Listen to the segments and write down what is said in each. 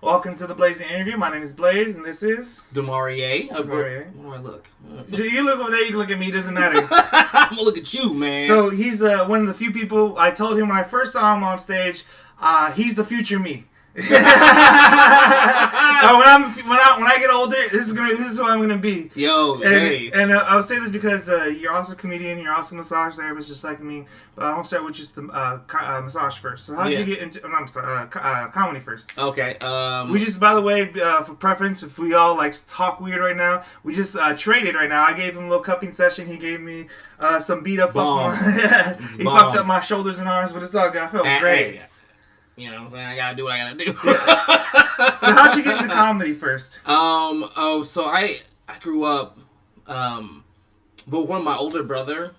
Welcome to the Blaize interview. My name is Blaize, and this is... Mauria. Mauria. Where do I look? You look over there, you can look at me, it doesn't matter. I'm going to look at you, man. So he's one of the few people, I told him when I first saw him on stage, he's the future me. when I get older, this is who I'm gonna be. And I'll say this because you're also a comedian, you're also a massage therapist, just like me. But I want to start with just the massage first. So how did you get into comedy first? Okay. We just, by the way, for preference, if we all like talk weird right now, we just traded right now. I gave him a little cupping session. He gave me some beat up. He fucked up my shoulders and arms, but it's all good. I felt great. You know what I'm saying? I gotta do what I gotta do. So how'd you get into comedy first? So I grew up, but one of my older brother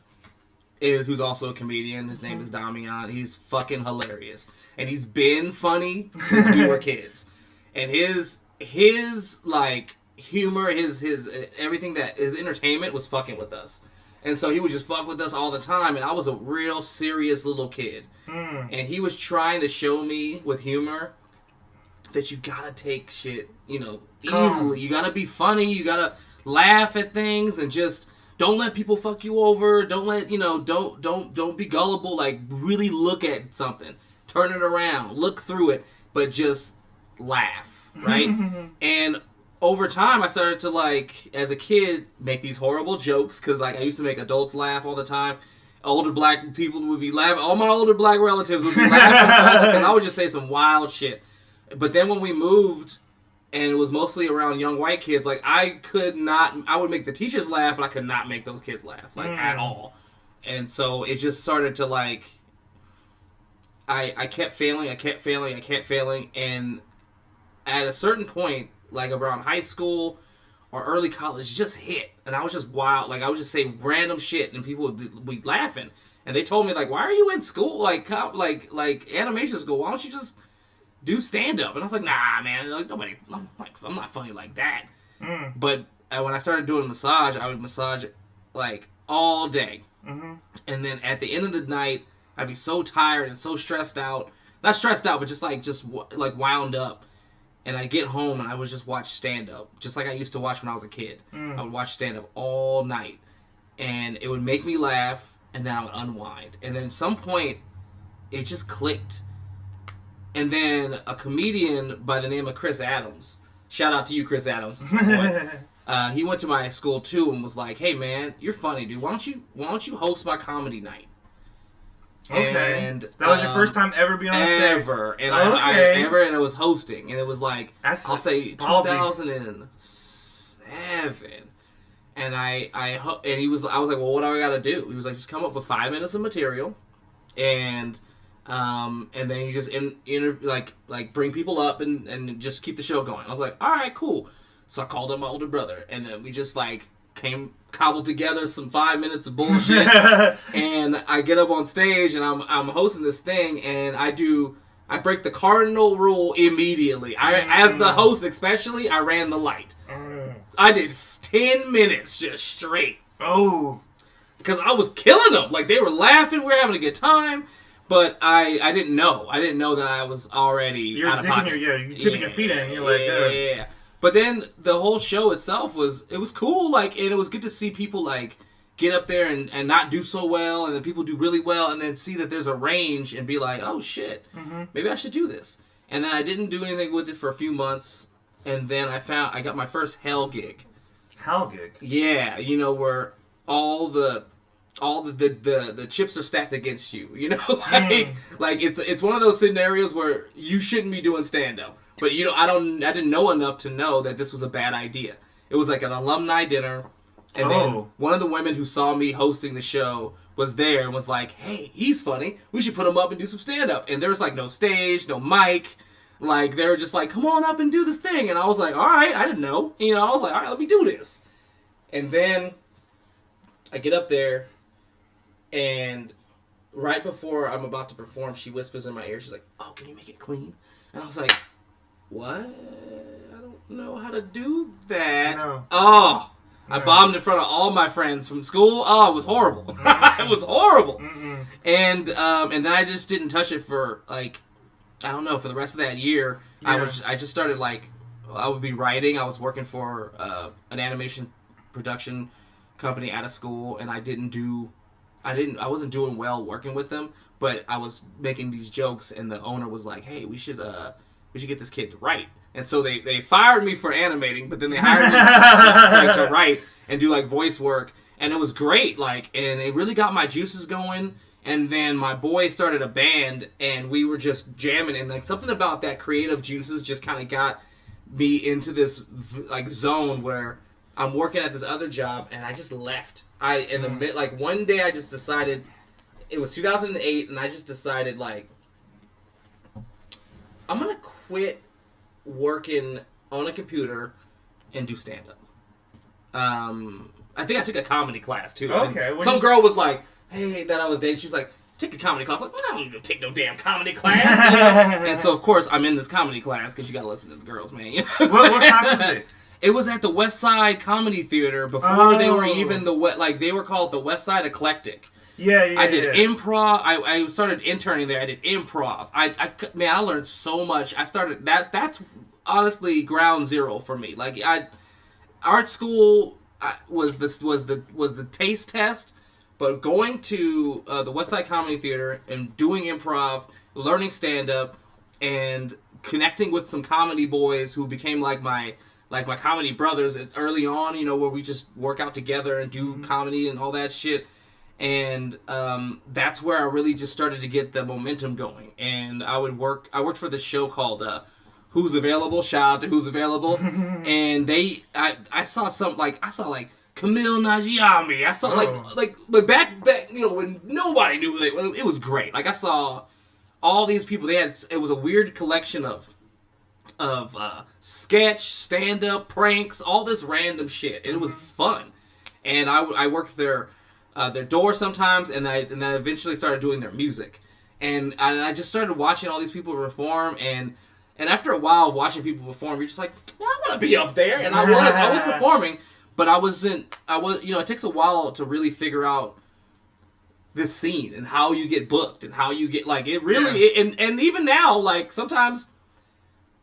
who's also a comedian. His name is Damian. He's fucking hilarious. And he's been funny since we were kids. And his like humor, his everything that his entertainment was fucking with us. And so he would just fuck with us all the time, and I was a real serious little kid. And he was trying to show me with humor that you gotta take shit, easily. You gotta be funny, you gotta laugh at things, and just don't let people fuck you over. Don't let, don't be gullible. Like, really look at something. Turn it around, look through it, but just laugh, right? And over time, I started to, like, as a kid, make these horrible jokes, because, like, I used to make adults laugh all the time. Older black people would be laughing. All my older black relatives would be laughing, because I would just say some wild shit. But then when we moved, and it was mostly around young white kids, like, I would make the teachers laugh, but I could not make those kids laugh, like, at all. And so it just started to, like, I kept failing, and at a certain point, like around high school or early college, just hit. And I was just wild. Like, I would just say random shit, and people would be laughing. And they told me, like, why are you in school? Like animation school. Why don't you just do stand-up? And I was like, nah, man. Like, I'm not funny like that. But when I started doing massage, I would massage, like, all day. And then at the end of the night, I'd be so tired and so stressed out. Not stressed out, but just wound up. And I'd get home and I would just watch stand-up, just like I used to watch when I was a kid. I would watch stand-up all night. And it would make me laugh, and then I would unwind. And then at some point, it just clicked. And then a comedian by the name of Chris Adams, shout out to you, Chris Adams, at some point, he went to my school too and was like, hey man, you're funny, dude. Why don't you host my comedy night? Okay. And that was your first time ever being on stage? Ever. And I was hosting. And it was like, I'll say 2007. And I was like, well, what do I gotta do? He was like, just come up with 5 minutes of material, and then you just bring people up and just keep the show going. I was like, all right, cool. So I called up my older brother, and then we just like cobbled together some 5 minutes of bullshit. And I get up on stage and I'm hosting this thing, and I break the cardinal rule immediately. As the host especially, I ran the light. I did 10 minutes just straight. Oh. Because I was killing them. Like, they were laughing, we were having a good time. But I didn't know. I didn't know that I was already out of pocket. You're tipping your feet in. You're like, yeah. But then the whole show itself was cool, like, and it was good to see people, like, get up there and not do so well, and then people do really well, and then see that there's a range and be like, oh, shit, maybe I should do this. And then I didn't do anything with it for a few months, and then I got my first Hell gig. Hell gig? Yeah, where all the chips are stacked against you, like it's one of those scenarios where you shouldn't be doing stand-up, but I didn't know enough to know that this was a bad idea. It was like an alumni dinner, and then one of the women who saw me hosting the show was there and was like, hey, he's funny, we should put him up and do some stand-up. And there was like no stage, no mic, like they were just like, come on up and do this thing. And I was like, all right, I didn't know, I was like, all right, let me do this. And then I get up there, and right before I'm about to perform, she whispers in my ear, she's like, oh, can you make it clean? And I was like, what? I don't know how to do that. No. Oh, I bombed in front of all my friends from school. Oh, it was horrible. It was horrible. And then I just didn't touch it for like I don't know, for the rest of that year, I just started like, I would be writing. I was working for an animation production company out of school, and I wasn't doing well working with them, but I was making these jokes, and the owner was like, "Hey, we should get this kid to write." And so they fired me for animating, but then they hired me to write and do like voice work, and it was great. Like, and it really got my juices going. And then my boy started a band, and we were just jamming, and like something about that creative juices just kind of got me into this like zone where I'm working at this other job, and I just left. Like one day I just decided, it was 2008, and I just decided like, I'm gonna quit working on a computer and do stand up. I think I took a comedy class too. Okay. Some girl was like, "Hey," that I was dating. She was like, "Take a comedy class." I was like, I don't need to take no damn comedy class. You know? And so of course I'm in this comedy class because you gotta listen to the girls, man. You know what class was it? It was at the West Side Comedy Theater before they were even they were called the West Side Eclectic. Yeah. I did improv. I started interning there. I did improv. I learned so much. I started that's honestly ground zero for me. Like art school was the taste test, but going to the West Side Comedy Theater and doing improv, learning stand up, and connecting with some comedy boys who became like my comedy brothers early on, you know, where we just work out together and do comedy and all that shit. And that's where I really just started to get the momentum going. And I worked for this show called Who's Available. Shout out to Who's Available. And I saw Camille Najiyami. I saw but back you know, when nobody knew it was great. Like I saw all these people. It was a weird collection of sketch, stand-up, pranks, all this random shit, and it was fun. And I worked their door sometimes, and then eventually started doing their music. And I just started watching all these people perform, and after a while of watching people perform, you're just like, yeah, I want to be up there. And I was performing, but I was, you know, it takes a while to really figure out this scene and how you get booked and how you get, like, it really, and even now, like, sometimes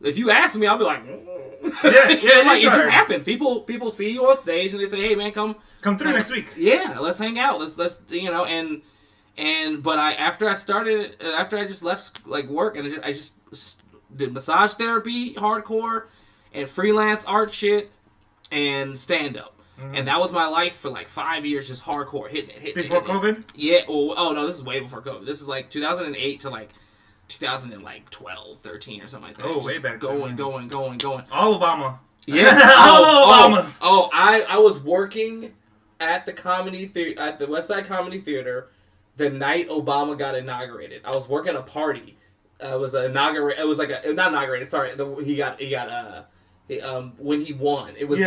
if you ask me, I'll be like, it just happens. People see you on stage and they say, "Hey, man, come through next week. Yeah, let's hang out. Let's you know." But after I just left like work, and I just did massage therapy, hardcore, and freelance art shit, and stand up. And that was my life for like 5 years, just hardcore hitting it. Before COVID? Yeah. Oh no, this is way before COVID. This is like 2008 to like 2012, 13 or something like that. Oh, way back. Going. All Obama. Yeah. All Obamas. I was working at the West Side Comedy Theater the night Obama got inaugurated. I was working a party. It was not inaugurated. Sorry, he got when he won. It was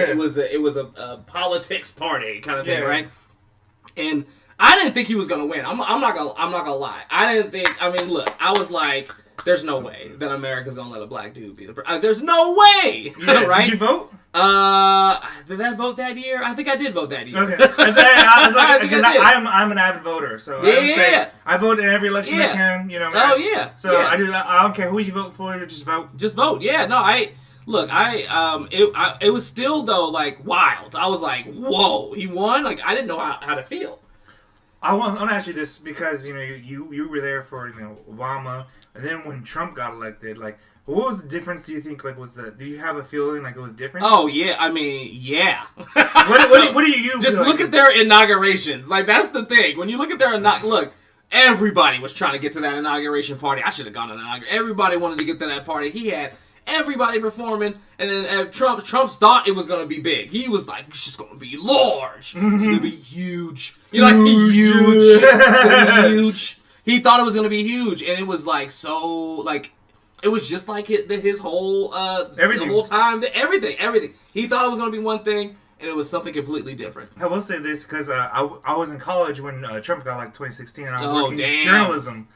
a politics party kind of thing, right? And I didn't think he was gonna win. I'm not gonna lie. I didn't think. I mean, look, I was like, "There's no way that America's gonna let a black dude be the president. There's no way." Yeah. Right? Did you vote? Did I vote that year? I think I did vote that year. Okay. I'm an avid voter, so I would say I vote in every election I can. You know. Oh yeah. So I do that. I don't care who you vote for. Just vote. Just vote. Yeah. No. It was still though like wild. I was like, "Whoa, he won!" Like I didn't know how to feel. I want to ask you this because you know you were there for Obama, and then when Trump got elected, like what was the difference? Do you think do you have a feeling like it was different? Oh yeah, I mean yeah. what do you just look at their inaugurations? Like that's the thing. When you look at their look, everybody was trying to get to that inauguration party. I should have gone to the inauguration. Everybody wanted to get to that party. He had everybody performing, and then Trump's thought it was gonna be big. He was like, "It's just gonna be large. It's gonna be huge." You're like, huge. It's gonna be huge. He thought it was gonna be huge, and it was like so like it was just like his whole everything. The whole time, everything. He thought it was gonna be one thing, and it was something completely different. I will say this because I was in college when Trump got like 2016, and I was working in journalism.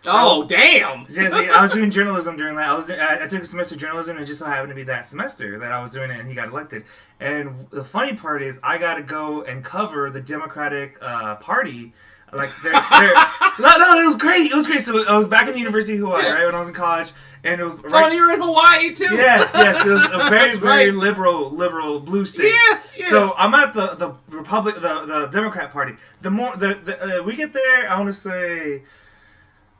Oh, damn! I was doing journalism during that. I took a semester of journalism, and it just so happened to be that semester that I was doing it, and he got elected. And the funny part is, I got to go and cover the Democratic Party Like, no, it was great. It was great. So I was back in the University of Hawaii, right, when I was in college, and it was right. Oh, you were in Hawaii too. Yes. It was a very liberal blue state. Yeah. So I'm at the the Democrat Party. We get there, I want to say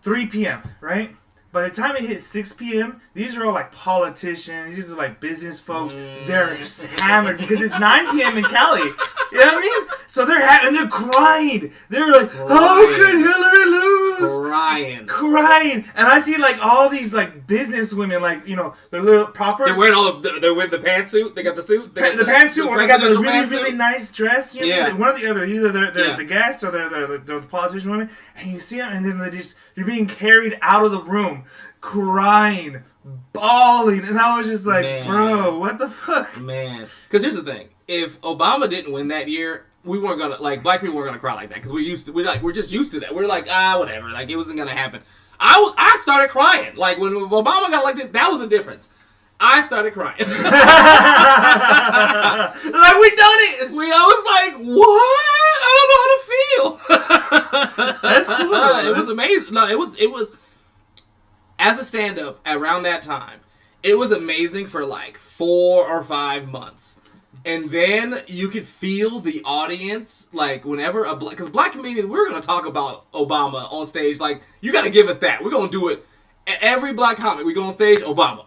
3 p.m. Right. By the time it hit 6 p.m., these are all like politicians. These are like business folks. They're hammered because it's 9 p.m. in Cali. You know what I mean? So they're crying. They're like, "How could Hillary lose?" Crying. And I see like all these like business women, like, you know, they're little proper. They're wearing they're with the pantsuit. They got the suit. The pantsuit, or they got the really nice dress. You know? Yeah. One or the other. Either they're the guests or they're the politician women. And you see them, and then they're being carried out of the room, crying, bawling, and I was just like, man, bro, what the fuck? Man, because here's the thing: if Obama didn't win that year, we weren't gonna black people weren't gonna cry like that because we're just used to that. We're like, whatever, like it wasn't gonna happen. I started crying like when Obama got elected. That was the difference. I started crying. Like, we done it. I was like, what? I don't know how to feel. That's cool. It was amazing. No, it was as a stand-up around that time. It was amazing for like 4 or 5 months. And then you could feel the audience, like, whenever because black comedians, we're going to talk about Obama on stage. Like, you got to give us that. We're going to do it. Every black comic, we go on stage, Obama.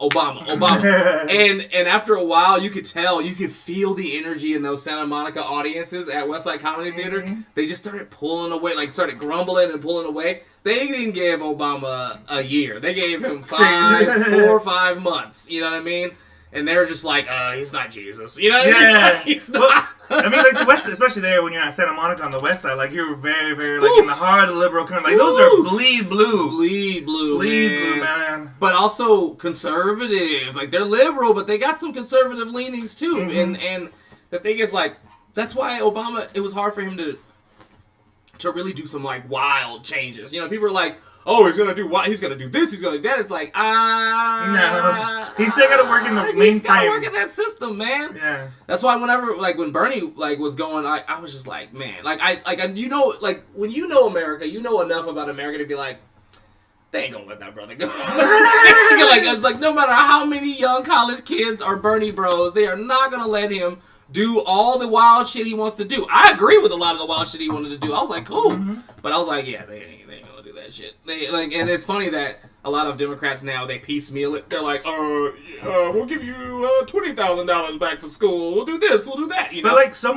and after a while, you could feel the energy in those Santa Monica audiences at Westside Comedy Theater. Mm-hmm. They just started pulling away, like started grumbling and pulling away. They didn't give Obama a year. They gave him 4 or 5 months. You know what I mean? And they're just like, he's not Jesus. You know what I mean? Like, he's not. Well, I mean, like the West, especially there when you're at Santa Monica on the West Side, like you're very, very like in the heart of the liberal country. Like those are bleed blue, man. But also conservative. Like they're liberal, but they got some conservative leanings too. Mm-hmm. And the thing is, like, that's why Obama. It was hard for him to really do some like wild changes. You know, people are like, oh, he's gonna do what? He's gonna do this. He's gonna do that. It's like, no, he's still gotta work in the mainframe. He's gotta work in that system, man. Yeah. That's why whenever, like, when Bernie like was going, I was just like, man, like you know, like when you know America, you know enough about America to be like, they ain't gonna let that brother go. like no matter how many young college kids are Bernie bros, they are not gonna let him do all the wild shit he wants to do. I agree with a lot of the wild shit he wanted to do. I was like, cool, but I was like, yeah, they ain't gonna do that shit. They like, and it's funny that a lot of Democrats now, they piecemeal it. They're like, we'll give you $20,000 back for school. We'll do this. We'll do that. You know? But like so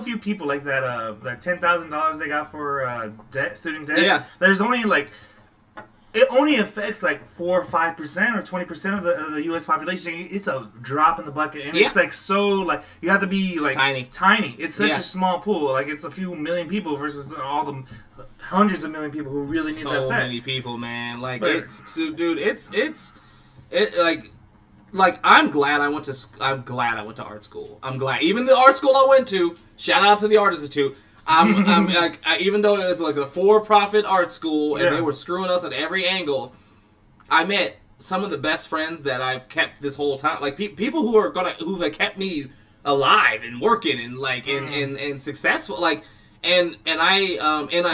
few people like that. That $10,000 they got for student debt. Yeah. There's only like. It only affects like 4 or 5% or 20% of the U.S. population. It's a drop in the bucket, and it's like so like you have to be like tiny. It's such a small pool. Like it's a few million people versus all the hundreds of million people who really need that. So many people, man. Like like I'm glad I went to art school. I'm glad even the art school I went to. Shout out to the Art Institute. I'm like, even though it was like a for-profit art school and they were screwing us at every angle, I met some of the best friends that I've kept this whole time. Like people who have kept me alive and working and like and successful. Like and I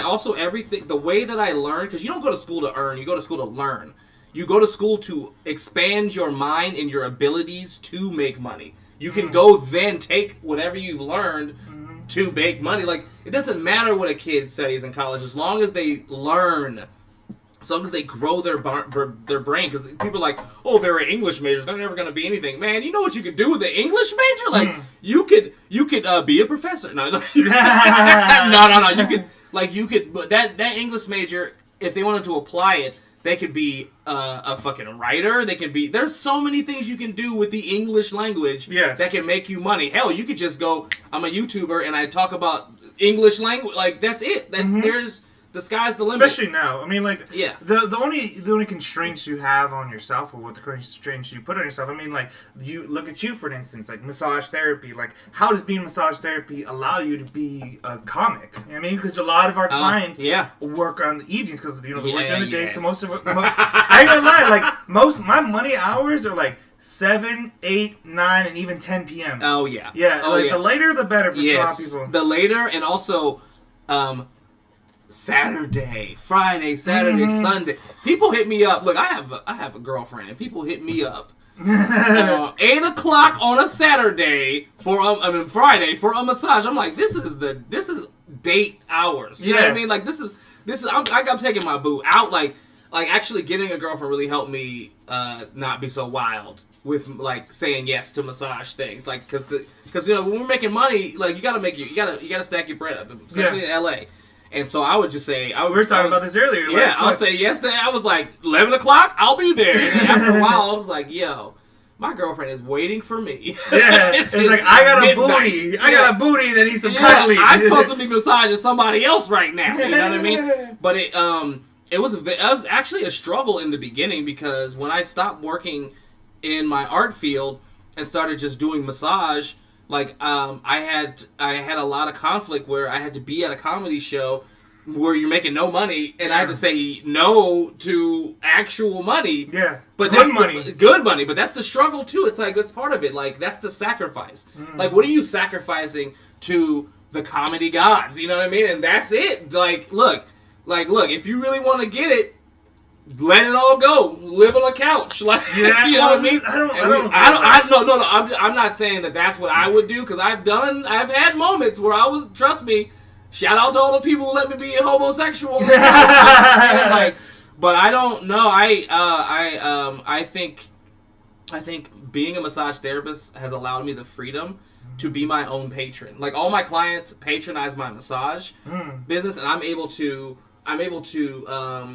also everything the way that I learn, because you don't go to school to earn, you go to school to learn. You go to school to expand your mind and your abilities to make money. You can go then take whatever you've learned to make money. Like, it doesn't matter what a kid studies in college as long as they learn, as long as they grow their brain. Because people are like, oh, they're an English major, they're never going to be anything. Man, you know what you could do with an English major? Like, you could be a professor. No, no, you could, but that English major, if they wanted to apply it, they could be a fucking writer. They could be. There's so many things you can do with the English language that can make you money. Hell, you could just go, I'm a YouTuber and I talk about English language. Like, that's it. There's the sky's the limit. Especially now. I mean, like, the only constraints you have on yourself, or what the constraints you put on yourself. I mean, like, you look at you, for instance, like massage therapy. Like, how does being massage therapy allow you to be a comic? You know what I mean, because a lot of our clients work on the evenings because they work during the day. So most of I ain't gonna lie, like most my money hours are like 7, 8, 9, and even 10 p.m. Oh yeah, the later the better for some people. The later, and also, Saturday, Friday, Saturday, Sunday. People hit me up. Look, I have a girlfriend, and people hit me up 8:00 on a Saturday Friday for a massage. I'm like, this is date hours. You know what I mean? Like this is I'm taking my boo out. Like actually getting a girlfriend really helped me not be so wild with like saying yes to massage things. Like because you know when we're making money, like you gotta stack your bread up, especially in LA. And so I would just say... we were talking about this earlier. Yeah, I'll say yes to that. I was like, 11:00, I'll be there. And then after a while, I was like, yo, my girlfriend is waiting for me. Yeah, it's like, I got a booty. I got a booty that needs some cuddling. I'm supposed to be massaging somebody else right now. You know what I mean? But it was actually a struggle in the beginning because when I stopped working in my art field and started just doing massage... Like, I had a lot of conflict where I had to be at a comedy show where you're making no money, and I had to say no to actual money. Yeah, but good money. Good money, but that's the struggle, too. It's like, it's part of it. Like, that's the sacrifice. Like, what are you sacrificing to the comedy gods? You know what I mean? And that's it. Like, look, if you really want to get it, let it all go. Live on a couch, like you know what I mean. I'm not saying that that's what I would do because I've had moments where I was. Trust me. Shout out to all the people who let me be a homosexual. Like, but I don't know. I think being a massage therapist has allowed me the freedom to be my own patron. Like all my clients patronize my massage business, and I'm able to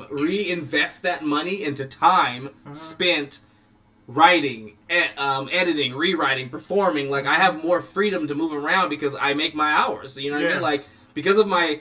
reinvest that money into time spent writing, editing, rewriting, performing. Like I have more freedom to move around because I make my hours. You know what I mean? Like because of my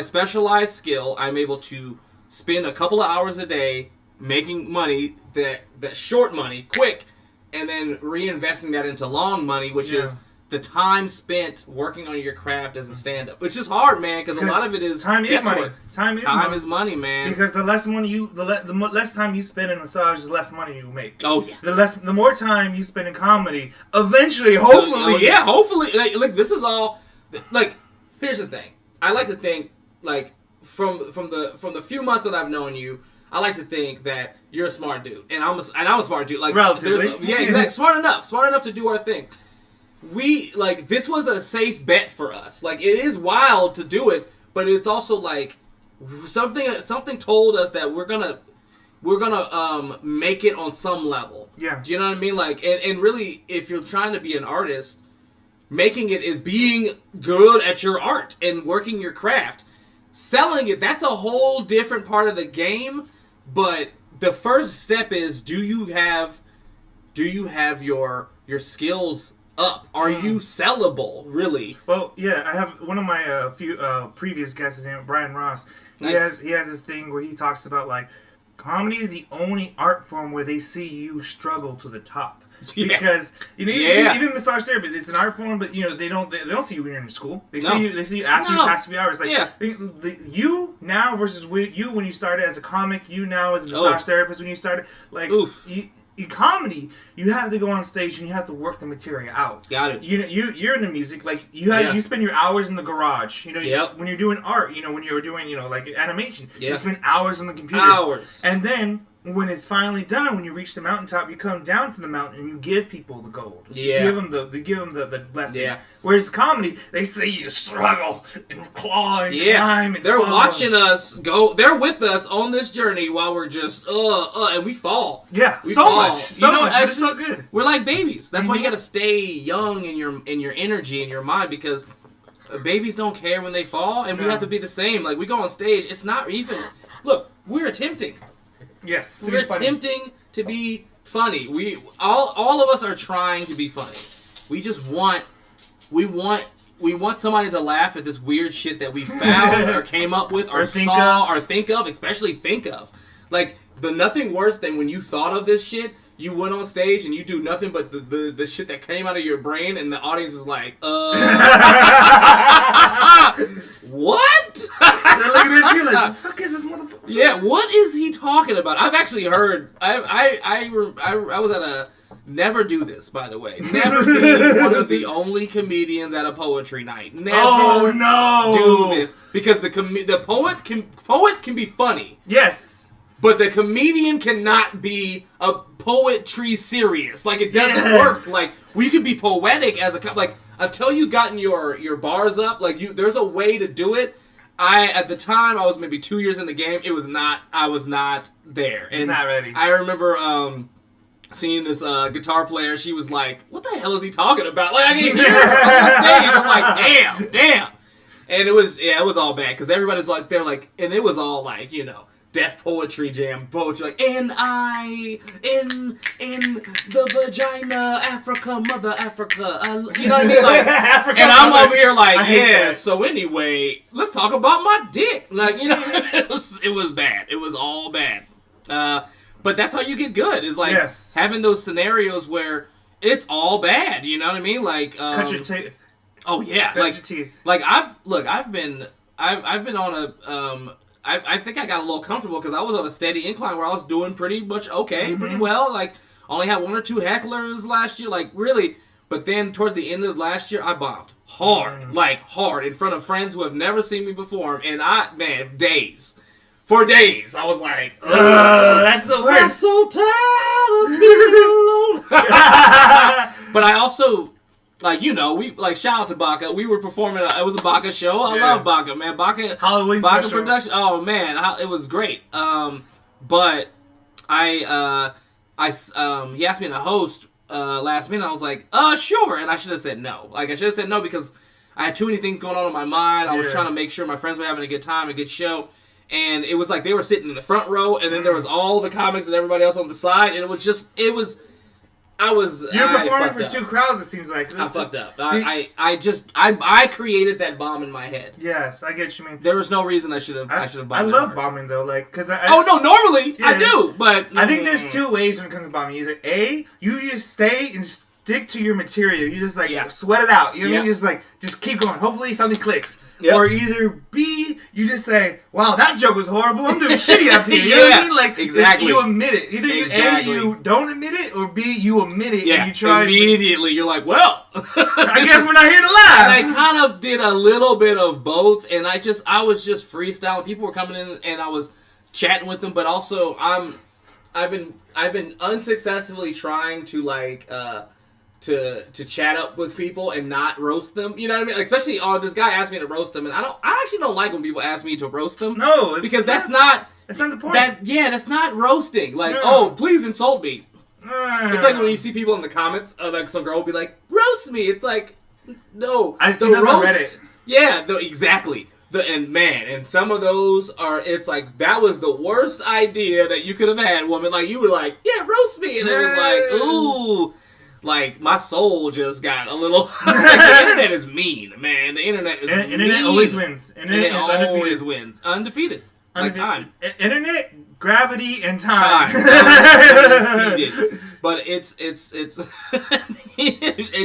specialized skill, I'm able to spend a couple of hours a day making money that short money, quick, and then reinvesting that into long money, which is the time spent working on your craft as a stand-up. Which is hard, man, because a lot of it is time is money. Work. Time is money, man. Because the less money the less time you spend in massage, the less money you make. Oh yeah. The more time you spend in comedy, eventually, hopefully, hopefully, like this is all. Like, here's the thing. I like to think like from the few months that I've known you. I like to think that you're a smart dude, and I'm a smart dude. Like relatively, exactly. Smart enough to do our things. This was a safe bet for us. Like, it is wild to do it, but it's also like something told us that we're gonna make it on some level. Yeah. Do you know what I mean? Like, and really, if you're trying to be an artist, making it is being good at your art and working your craft. Selling it, that's a whole different part of the game. But the first step is, do you have your skills up? Are you sellable, really? Well, yeah, I have one of my few previous guests, his name is Brian Ross. Nice. He has this thing where he talks about like comedy is the only art form where they see you struggle to the top. Because even massage therapy, it's an art form, but they don't see you when you're in school. They see you after you pass a few hours. Like you now versus you when you started as a comic, you now as a massage therapist when you started. Like in comedy, you have to go on stage and you have to work the material out. Got it. You're into music, like you spend your hours in the garage. When you're doing art, when you're doing like animation, you spend hours on the computer. And then when it's finally done, when you reach the mountaintop, you come down to the mountain and you give people the gold. Yeah. You give them the blessing. Yeah. Whereas comedy, they see you struggle and claw and climb and they're watching us go. They're with us on this journey while we're just and we fall. Yeah. We so fall. Much. So much. Actually, it's so good. We're like babies. That's why you got to stay young in your energy and your mind, because babies don't care when they fall, and we have to be the same. Like, we go on stage, it's not even. Look, we're attempting. Yes, we're attempting to be funny. We all of us are trying to be funny. We just want somebody to laugh at this weird shit that we found or came up with or saw or think of, especially think of. Like, nothing worse than when you thought of this shit, you went on stage and you do nothing but the shit that came out of your brain, and the audience is like, what? They're looking at you like, the fuck is this motherfucker? Yeah, what is he talking about? I've actually heard. I was at Never do this, by the way. Never be one of the only comedians at a poetry night. Never do this. Because poets can be funny. Yes. But the comedian cannot be a poetry serious. Like, it doesn't work. Like, we could be poetic as a... Like, until you've gotten your bars up, like, there's a way to do it. At the time, I was maybe 2 years in the game. I was not there. And not ready. I remember seeing this guitar player. She was like, what the hell is he talking about? Like, I can't hear him on stage. I'm like, damn. And it was all bad. Because everybody's like, they're like, and it was all like, you know, Deaf Poetry Jam poetry, like, in the vagina, Africa, Mother Africa, you know what I mean? Like, Africa, and I'm over here like, yeah, so anyway, let's talk about my dick. Like, you know, it was bad. It was all bad. But that's how you get good, is like having those scenarios where it's all bad, you know what I mean? Like, cut your teeth. Oh yeah, cut your teeth. Like I've been on a I think I got a little comfortable because I was on a steady incline where I was doing pretty much okay, pretty well. Like, only had 1 or 2 hecklers last year, like, really. But then, towards the end of last year, I bombed hard, like, hard, in front of friends who have never seen me perform. And for days, I was like, that's the worst. I'm so tired of being alone. But I also... Like, you know, shout out to Baca. We were performing, it was a Baca show. I love Baca, man. Halloween Baca special. production. Oh, man, it was great. But he asked me to host last minute. I was like, sure. And I should have said no. Like, I should have said no because I had too many things going on in my mind. I was trying to make sure my friends were having a good time, a good show. And it was like they were sitting in the front row, and then there was all the comics and everybody else on the side. And it was... You're performing for 2 crowds, it seems like. I fucked up. I created that bomb in my head. Yes, I get what you mean. There was no reason I should have bombed. I love bombing though, like, cause normally I do, but I think there's 2 ways when it comes to bombing. Either A, you just stay and stick to your material. You just sweat it out. You know what I mean? Just keep going. Hopefully something clicks. Yep. Or either B, you just say, wow, that joke was horrible. I'm doing shitty up here. You know what I mean? Like, exactly. You admit it. Either you don't admit it, or B, you admit it and you try immediately. You're like, well, I guess we're not here to laugh. And I kind of did a little bit of both, and I was just freestyling. People were coming in, and I was chatting with them, but also I've been unsuccessfully trying to like to chat up with people and not roast them. You know what I mean? Like, especially, this guy asked me to roast him, and I actually don't like when people ask me to roast them. No, because that's not the point. That's not roasting. Like, please insult me. It's like when you see people in the comments, like some girl will be like, roast me. It's like, no. I've seen those on Reddit. Yeah, exactly. And some of those are, it's like, that was the worst idea that you could have had, woman. Like, you were like, yeah, roast me. And it was like, ooh. Like, my soul just got a little... the internet is mean, man. The internet is mean. Internet always wins. Internet always wins. Undefeated. Like time. Internet, gravity, and time. Undefeated. But it's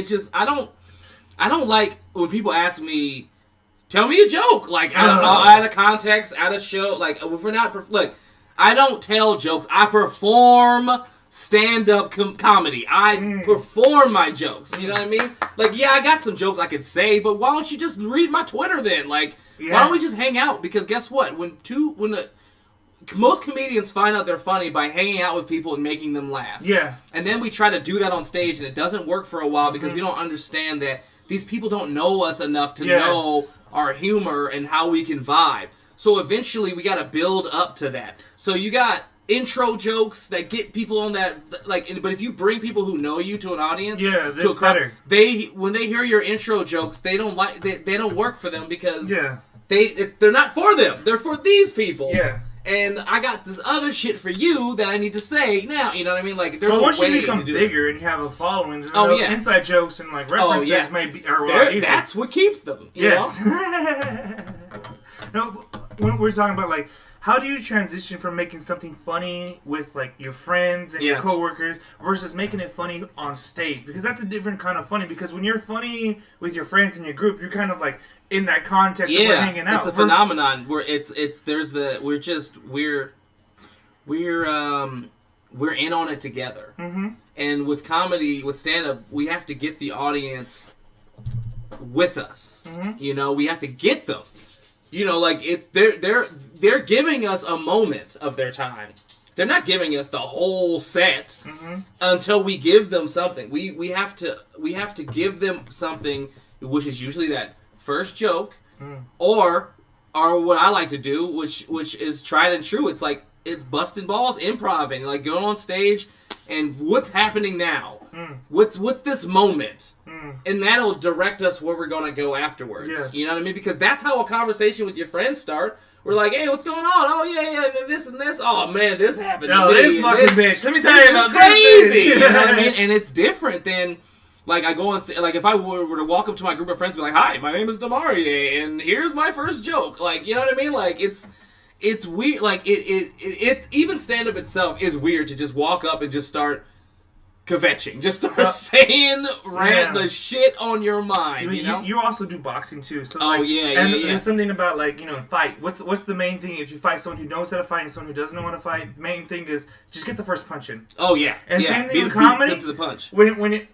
just... I don't like when people ask me, tell me a joke. Like, out of context, out of show. Like, if we're not... Look, I don't tell jokes. I perform... stand-up comedy. I perform my jokes. You know what I mean? Like, yeah, I got some jokes I could say, but why don't you just read my Twitter then? Like, why don't we just hang out? Because guess what? Most comedians find out they're funny by hanging out with people and making them laugh. Yeah. And then we try to do that on stage, and it doesn't work for a while because we don't understand that these people don't know us enough to know our humor and how we can vibe. So eventually, we got to build up to that. So you got intro jokes that get people on that, like, but if you bring people who know you to an audience, to a crowd, when they hear your intro jokes, they don't work for them because they're not for them. They're for these people. Yeah. And I got this other shit for you that I need to say now. You know what I mean? Like, there's once you become bigger and you have a following, inside jokes and like references may be a lot easier. That's what keeps them. Yes. No, when we're talking about like, how do you transition from making something funny with like your friends and your coworkers versus making it funny on stage? Because that's a different kind of funny. Because when you're funny with your friends in your group, you're kind of like in that context of we're hanging out. It's a phenomenon where we're in on it together. Mm-hmm. And with comedy, with stand-up, we have to get the audience with us. You know, we have to get them. You know, like they're giving us a moment of their time. They're not giving us the whole set until we give them something. We have to give them something, which is usually that first joke, or what I like to do, which is tried and true. It's like it's busting balls, improv, like going on stage, and what's happening now. What's this moment? And that'll direct us where we're gonna go afterwards. Yes. You know what I mean? Because that's how a conversation with your friends start. We're like, hey, what's going on? Oh yeah, and then this and this. Oh man, this happened. No, to me. This fucking bitch. Let me tell you about crazy. You know what I mean? And it's different than like I go on like if I were to walk up to my group of friends and be like, hi, my name is Mauria, and here's my first joke. Like, you know what I mean? Like it's weird. Like it even stand up itself is weird to just walk up and just start kvetching. Just start saying the shit on your mind. You know? You also do boxing too. So There's something about like, you know, fight. What's the main thing if you fight someone who knows how to fight and someone who doesn't know how to fight? The main thing is just get the first punch in. Oh yeah. And same thing with comedy. To the punch.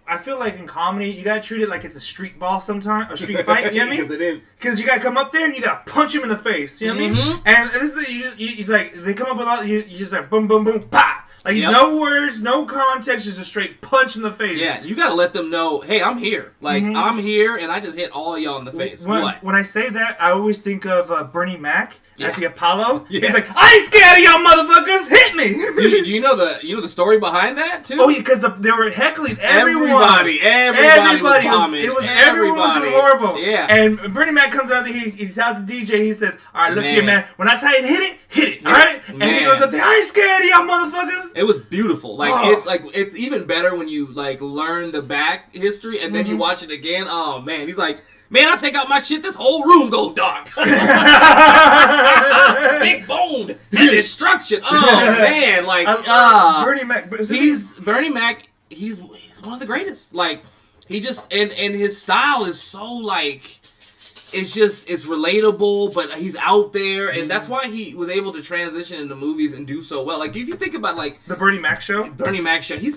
I feel like in comedy you gotta treat it like it's a street ball sometimes, a street fight. You know what I mean? Because it is. Because you gotta come up there and you gotta punch him in the face. You know what I mean? And this is it's like they come up with all you just like boom boom boom pa. Like, no words, no context, just a straight punch in the face. Yeah, you gotta let them know, hey, I'm here. Like, I'm here, and I just hit all of y'all in the face. When I say that, I always think of Bernie Mac at the Apollo. Yes. He's like, I ain't scared of y'all motherfuckers, hit me! Do you know the story behind that, too? Oh, yeah, because they were heckling everyone. Everybody was bombing. Everyone was doing horrible. Yeah. And Bernie Mac comes out there, he tells the DJ, he says, all right, look here, man, when I tell you to hit it, all right? And he goes up there, I ain't scared of y'all motherfuckers. It was beautiful. Like it's even better when you like learn the back history and then you watch it again. Oh man, he's like, man, I take out my shit, this whole room goes dark. Big boned and destruction. Oh man, like Bernie Mac. Bernie Mac. He's one of the greatest. Like he just and his style is so like. It's relatable, but he's out there, and that's why he was able to transition into movies and do so well. Like, if you think about, like... The Bernie Mac show? He's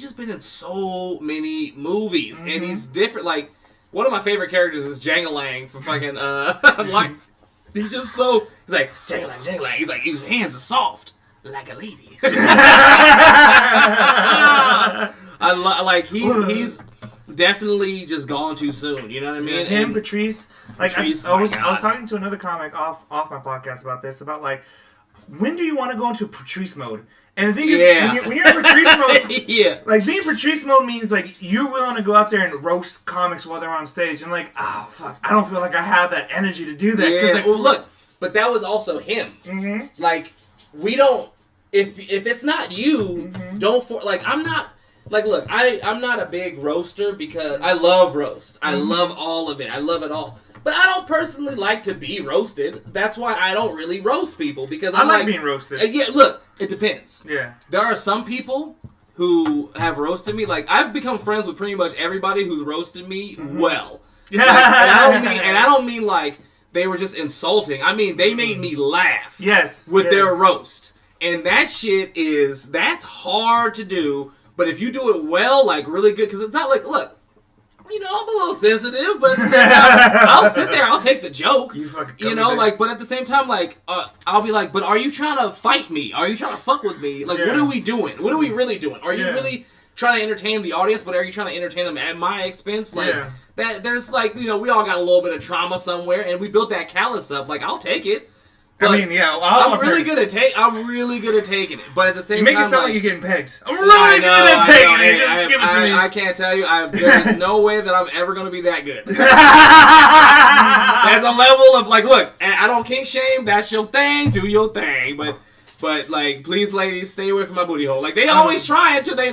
just been in so many movies, and he's different. Like, one of my favorite characters is Jangalang from fucking, Life. He's just so... He's like, Jangalang. He's like, his hands are soft, like a lady. He's... definitely just gone too soon. You know what I mean? Him, Patrice. Like I was talking to another comic off my podcast about this. About like, when do you want to go into Patrice mode? And the thing is, when you're in Patrice mode, like being Patrice mode means like you're willing to go out there and roast comics while they're on stage. And like, oh fuck, I don't feel like I have that energy to do that. Yeah. Like, well, look, but that was also him. Mm-hmm. Like we don't. If it's not you, don't I'm not. Like, look, I'm not a big roaster because I love roast. I love all of it. I love it all. But I don't personally like to be roasted. That's why I don't really roast people because I like being roasted. Yeah, look, it depends. Yeah. There are some people who have roasted me. Like, I've become friends with pretty much everybody who's roasted me well. Yeah. Like, and I don't mean like they were just insulting. I mean, they made me laugh. Yes. With their roast. And that shit that's hard to do. But if you do it well, like really good, because it's not like, look, you know, I'm a little sensitive, but at the same time, I'll sit there, I'll take the joke, you know, like, but at the same time, like, I'll be like, but are you trying to fight me? Are you trying to fuck with me? Like, what are we doing? What are we really doing? Are you really trying to entertain the audience, but are you trying to entertain them at my expense? Like, that there's like, you know, we all got a little bit of trauma somewhere, and we built that callus up. Like, I'll take it. But I mean, I'm really good at taking it, but at the same time, you make it sound like you're getting pegged. I'm really good at taking it. Just give it to me. I can't tell you. There's no way that I'm ever gonna be that good. That's a level of like, look, I don't kink shame. That's your thing. Do your thing, but like, please, ladies, stay away from my booty hole. Like they always try to. They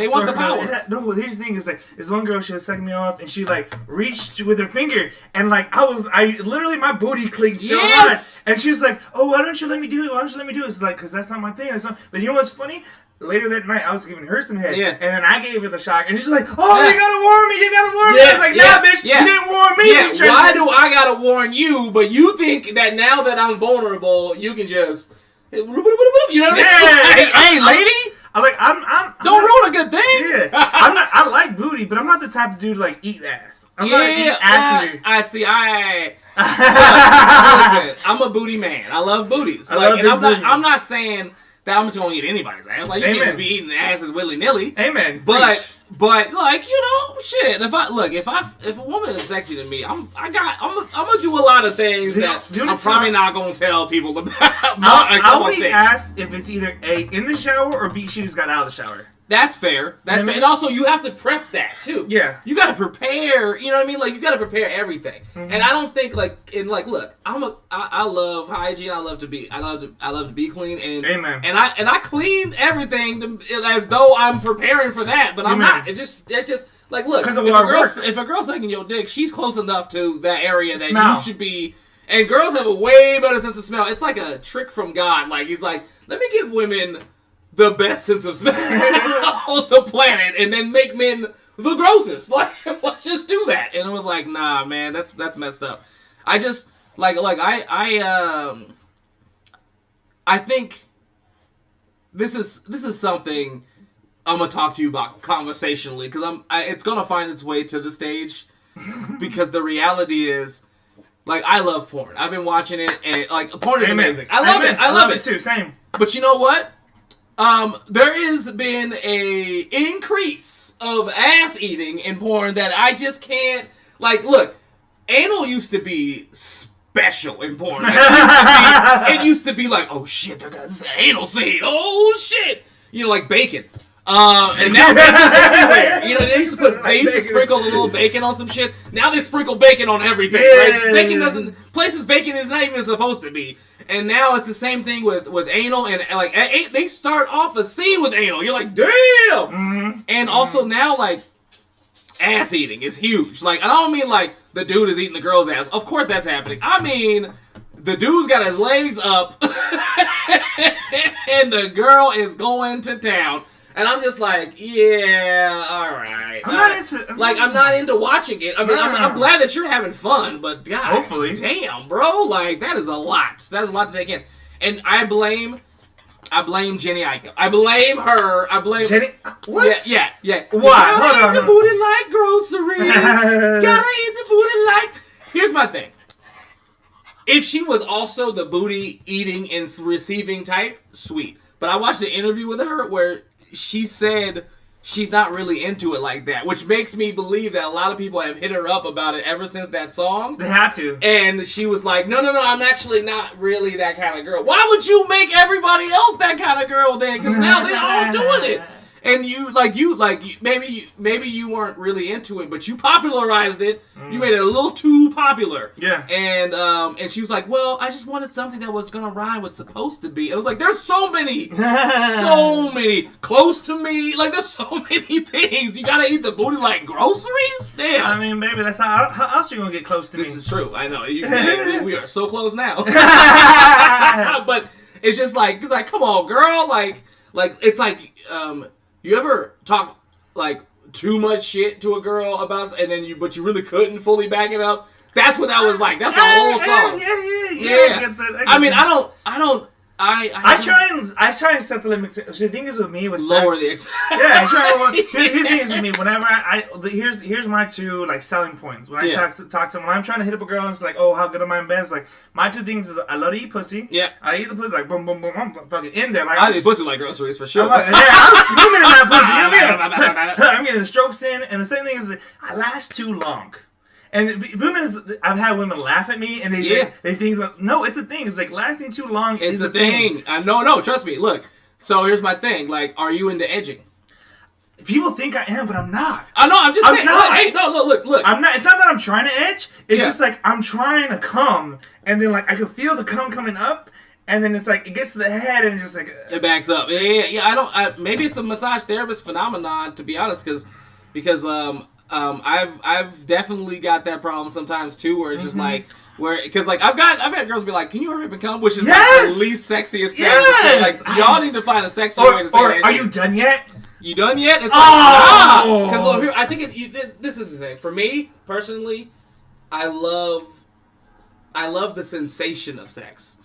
want the power. No, here's the thing: is like this one girl, she was sucking me off, and she like reached with her finger, and like I literally my booty clicked so hard, and she was like, "Oh, why don't you let me do it? Why don't you let me do it?" It's like, because that's not my thing. But you know what's funny? Later that night, I was giving her some head, and then I gave her the shock, and she's like, "Oh, you gotta warn me! You gotta warn me!" I was like, "Nah, bitch, you didn't warn me." Yeah. Why do I gotta warn you? But you think that now that I'm vulnerable, you can just, you know what I mean? Hey, lady. Don't ruin a good thing. Yeah, I like booty, but I'm not the type of dude to like eat ass. I'm not an eat ass eater. I see. Listen, I'm a booty man. I love booties. I'm not saying that I'm just gonna eat anybody's ass. Like, you can't just be eating asses willy nilly. Amen. But like, you know, shit. If a woman is sexy to me, I'm gonna do a lot of things that I'm probably not gonna tell people about. I would eat ass if it's either A, in the shower, or B, she just got out of the shower. That's fair. That's fair. And also, you have to prep that, too. Yeah. You gotta prepare, you know what I mean? Like, you gotta prepare everything. Mm-hmm. And I don't think, look, I love hygiene, I love to be clean, and Amen. And I clean everything as though I'm preparing for that, but I'm not. It's just, like, look, if a girl's sucking your dick, she's close enough to that area that you should be, and girls have a way better sense of smell. It's like a trick from God. Like, he's like, let me give women the best sense of smell on the planet, and then make men the grossest. Like, let's just do that. And it was like, nah, man, that's messed up. I just I think this is something I'm gonna talk to you about conversationally, because it's gonna find its way to the stage, because the reality is, like, I love porn. I've been watching it, and like, porn is amazing. I love it. I love it too. Same. But you know what? There has been a increase of ass eating in porn that I just can't, like, look, anal used to be special in porn. It used to be like, oh shit, they got this anal scene. Oh shit. You know, like bacon. And now bacon's everywhere. You know, they used to sprinkle a little bacon on some shit. Now they sprinkle bacon on everything. Right? Bacon places bacon is not even supposed to be. And now it's the same thing with anal, and like they start off a scene with anal. You're like, damn. Mm-hmm. And also now, like, ass eating is huge. Like, I don't mean like the dude is eating the girl's ass. Of course that's happening. I mean, the dude's got his legs up and the girl is going to town. And I'm just like, yeah, all right. I'm not into watching it. I mean, I'm glad that you're having fun, but God, hopefully, damn, bro, like, that is a lot. That is a lot to take in. And I blame Jenny Aiko. I blame her. I blame Jenny. What? Yeah. Why? Gotta eat the booty like groceries. Gotta eat the booty like. Here's my thing. If she was also the booty eating and receiving type, sweet. But I watched an interview with her where she said she's not really into it like that, which makes me believe that a lot of people have hit her up about it ever since that song. They had to. And she was like, no, I'm actually not really that kind of girl. Why would you make everybody else that kind of girl then? Because now they're all doing it. And maybe you weren't really into it, but you popularized it. You made it a little too popular. Yeah. And she was like, well, I just wanted something that was gonna rhyme with supposed to be. And I was like, there's so many close to me. Like, there's so many things. You gotta eat the booty like groceries. Damn. I mean, baby, that's how else are you gonna get close to me? This is true. I know. We are so close now. But it's just like, come on, girl. Like it's like, you ever talk like too much shit to a girl about, and then but you really couldn't fully back it up? That's what that was like. That's the whole song. Yeah. I mean, I try and set the limits. So the thing is with me, with lower sex, the here's the thing is with me. Whenever here's my two like selling points. When I talk to them, when I'm trying to hit up a girl, and it's like, oh, how good am I in bed? It's like, my two things is I love to eat pussy. Yeah. I eat the pussy like boom, boom, boom. I'm fucking in there. Like, I eat pussy like groceries for sure. I'm swimming in that pussy. You know what I mean? I'm getting the strokes in, and the second thing is that I last too long. And I've had women laugh at me, and they think, no, it's a thing. It's like lasting too long is a thing. No, trust me. Look, so here's my thing. Like, are you into edging? People think I am, but I'm not. I know. I'm just saying. Not. Hey, no, look. I'm not. It's not that I'm trying to edge. It's just like I'm trying to come, and then like I can feel the cum coming up, and then it's like it gets to the head, and it's just like it backs up. Yeah. Maybe it's a massage therapist phenomenon, to be honest, because I've definitely got that problem sometimes too, where it's just like because like I've had girls be like, "Can you hurry up and come?" Which is like the least sexiest thing to say. Like, y'all need to find a sexy way to say it. Are you done yet? You done yet? It's like, because I think this is the thing. For me personally, I love the sensation of sex,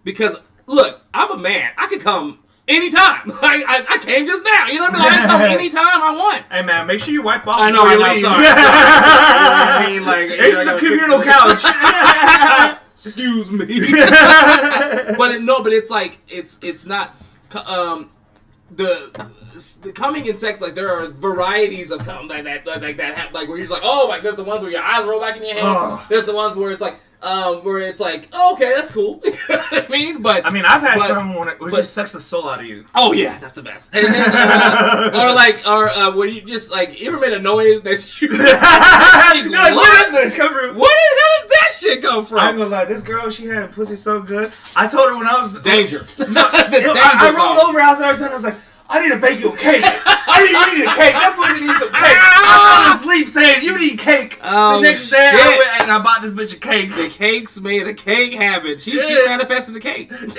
because look, I'm a man. I could come anytime. I came just now. You know what I mean? I can come anytime I want. Hey man, make sure you wipe off. I know. I'm sorry. Sorry. You know what I mean? Like, it's the communal couch. Excuse me. But it's like it's not. The coming in sex, like there are varieties of cum that have, like where you're just like, oh my, there's the ones where your eyes roll back in your head. Oh. There's the ones where it's like oh, okay, that's cool. You know what I mean? I've had some where it just sucks the soul out of you. Oh yeah, that's the best. And then, or where you just like, you ever made a noise that you like, where did this come from? Where did that shit come from? I'm gonna lie, this girl, she had pussy so good. I told her when I was danger. I rolled over outside every time. I was like, I need to bake you a cake. You need a cake. That pussy needs some cake. I fell asleep saying, you need cake. Oh, the next day, I went and I bought this bitch a cake. The cake's made a cake habit. She manifested the cake. Yeah, shit.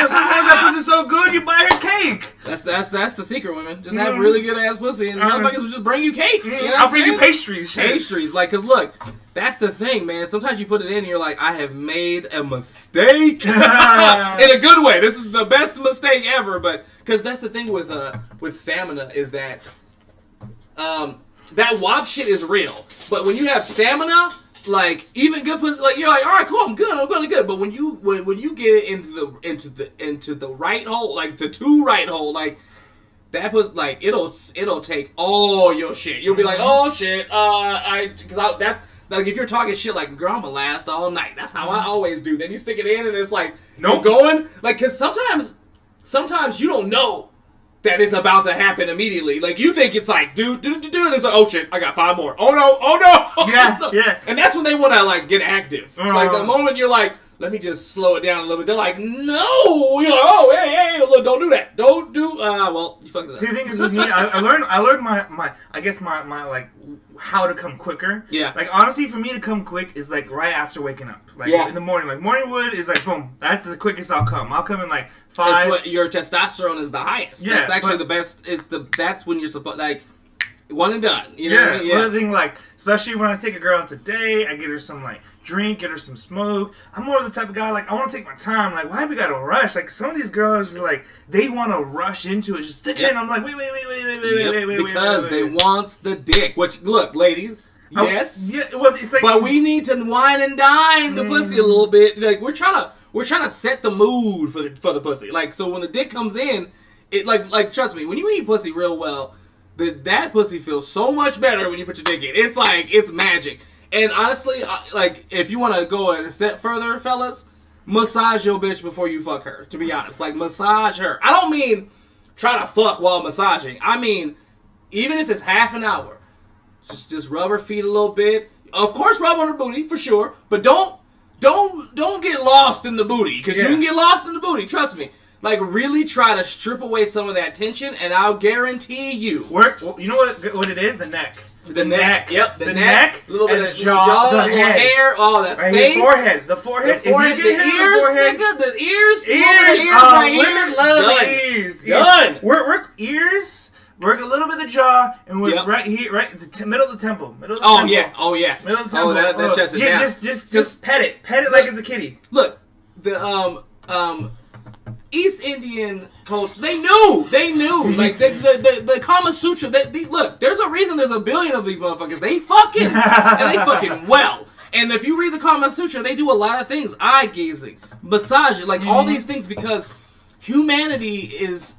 Sometimes that pussy's so good, you buy her cake. That's the secret, women. Just have really good ass pussy, and motherfuckers will just bring you cake. You know I'll bring you pastries. Pastries, like, cause look, that's the thing, man. Sometimes you put it in, and you're like, I have made a mistake in a good way. This is the best mistake ever, but because that's the thing with stamina is that that WAP shit is real. But when you have stamina, like even good pussy, like you're like, all right, cool, I'm really good. But when you get into the right hole, like the two right hole, like that was like it'll take all your shit. You'll be like, oh shit, like if you're talking shit like, girl, I'ma last all night. That's how I always do. Then you stick it in and it's like, nope. You're going like, cause sometimes you don't know that it's about to happen immediately. Like you think it's like, do, and it's like, oh shit, I got 5 more. Oh no. Yeah, yeah. And that's when they want to like get active. Like the moment you're like, let me just slow it down a little bit. They're like, no. You're like, oh, hey, look, don't do that. Don't do. Well, you fucked it up. See, the thing is with me, I learned my I guess my like how to come quicker. Yeah. Like honestly, for me to come quick is like right after waking up. Like in the morning. Like morning wood is like boom. That's the quickest I'll come. I'll come in like 5. It's what your testosterone is the highest. Yeah. That's actually the best. That's when you're supposed like. One and done. You know what I mean? One thing, like, especially when I take a girl out today, I get her some, like, drink, get her some smoke. I'm more of the type of guy, like, I want to take my time. Like, why we got to rush? Like, some of these girls, like, they want to rush into it. Just stick it in. I'm like, wait. Because they wants the dick. Which, look, ladies, yes. Well, it's like, but we need to wine and dine the pussy a little bit. Like, we're trying to set the mood for the pussy. Like, so when the dick comes in, it, like, trust me, when you eat pussy real well, that pussy feels so much better when you put your dick in. It's like, it's magic. And honestly, like, if you want to go a step further, fellas, massage your bitch before you fuck her, to be honest. Like, massage her. I don't mean try to fuck while massaging. I mean, even if it's half an hour, just rub her feet a little bit. Of course, rub on her booty, for sure. But don't get lost in the booty, because you can get lost in the booty, trust me. Like, really try to strip away some of that tension, and I'll guarantee you. You know what it is? The neck. The neck. Yep. The neck. A little bit of jaw, the hair, the face. The forehead. The ears, nigga. The ears. Women love ears. Done. Work ears. Work a little bit of the jaw, and we're right here, middle of the temple. Oh yeah. Middle of the temple. That's just it down. Just pet it. Pet it like it's a kitty. Look, the East Indian culture, they knew, like, the Kama Sutra, look, there's a reason there's a billion of these motherfuckers, they fucking well, and if you read the Kama Sutra, they do a lot of things, eye gazing, massage, like, all these things, because humanity is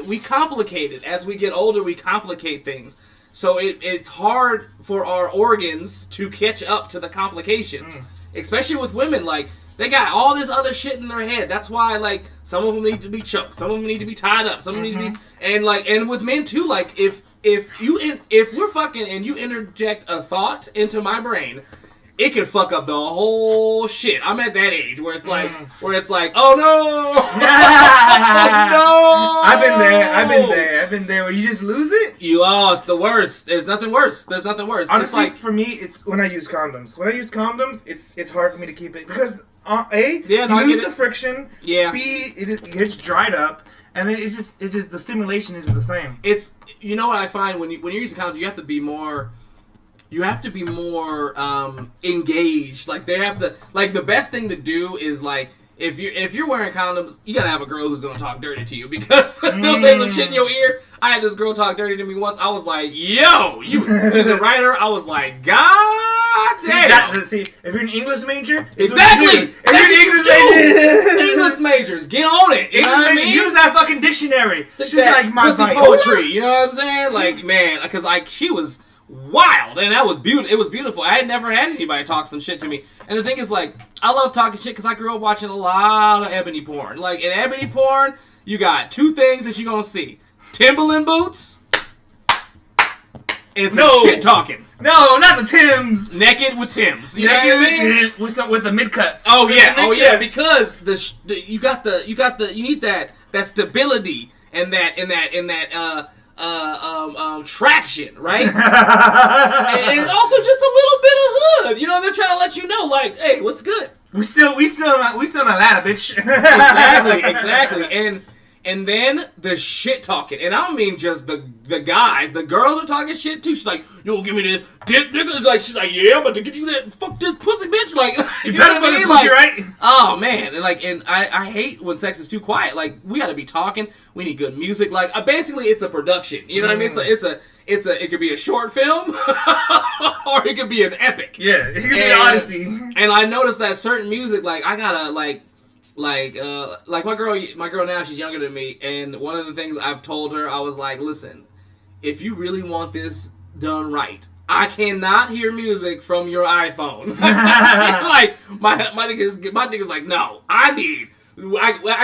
we complicate it, as we get older, we complicate things, so it's hard for our organs to catch up to the complications, especially with women, like, they got all this other shit in their head. That's why, like, some of them need to be choked. Some of them need to be tied up. Some of them need to be... And with men, too, like, if we're fucking and you interject a thought into my brain, it could fuck up the whole shit. I'm at that age where it's like, oh, no! Oh, no! I've been there. Where you just lose it? It's the worst. There's nothing worse. Honestly, it's like, for me, it's when I use condoms. When I use condoms, it's hard for me to keep it. Because, you lose the friction. Yeah. B, it gets dried up. And then it's just the stimulation isn't the same. It's, you know what I find when you're using condoms, you have to be more engaged. Like, they have to, like, the best thing to do is, like, if you're wearing condoms, you gotta have a girl who's gonna talk dirty to you because they'll say some shit in your ear. I had this girl talk dirty to me once. I was like, yo, she's a writer. I was like, God damn. See, if you're an English major, exactly. If you're an English majors, get on it. English majors, use that fucking dictionary. It's just like my poetry. You know what I'm saying? Like, man, because she was wild, and that was beautiful. It was beautiful. I had never had anybody talk some shit to me. And the thing is, like, I love talking shit because I grew up watching a lot of ebony porn. Like, in ebony porn, you got two things that you're gonna see: Timberland boots and some shit talking. No, not the Tims. Naked with Tims. You Naked know what I mean? with the mid cuts. Oh yeah, because you need that stability and that traction, right? and also just a little bit of hood. You know, they're trying to let you know, like, hey, what's good? We still not Atlanta, bitch. Exactly. And then the shit talking, and I don't mean just the guys. The girls are talking shit too. She's like, "Yo, give me this dick, nigga." She's like, "Yeah, I'm about to get you that fuck this pussy, bitch." Like, you know what I mean? Like, right? Oh man, and I hate when sex is too quiet. Like, we got to be talking. We need good music. Like, basically, it's a production. You know what I mean? So it could be a short film, or it could be an epic. Yeah, it could be an odyssey. And I noticed that certain music, like, I gotta like my girl now, she's younger than me, and one of the things I've told her, I was like, listen, if you really want this done right, I cannot hear music from your iPhone. Like, my nigga's like, no, I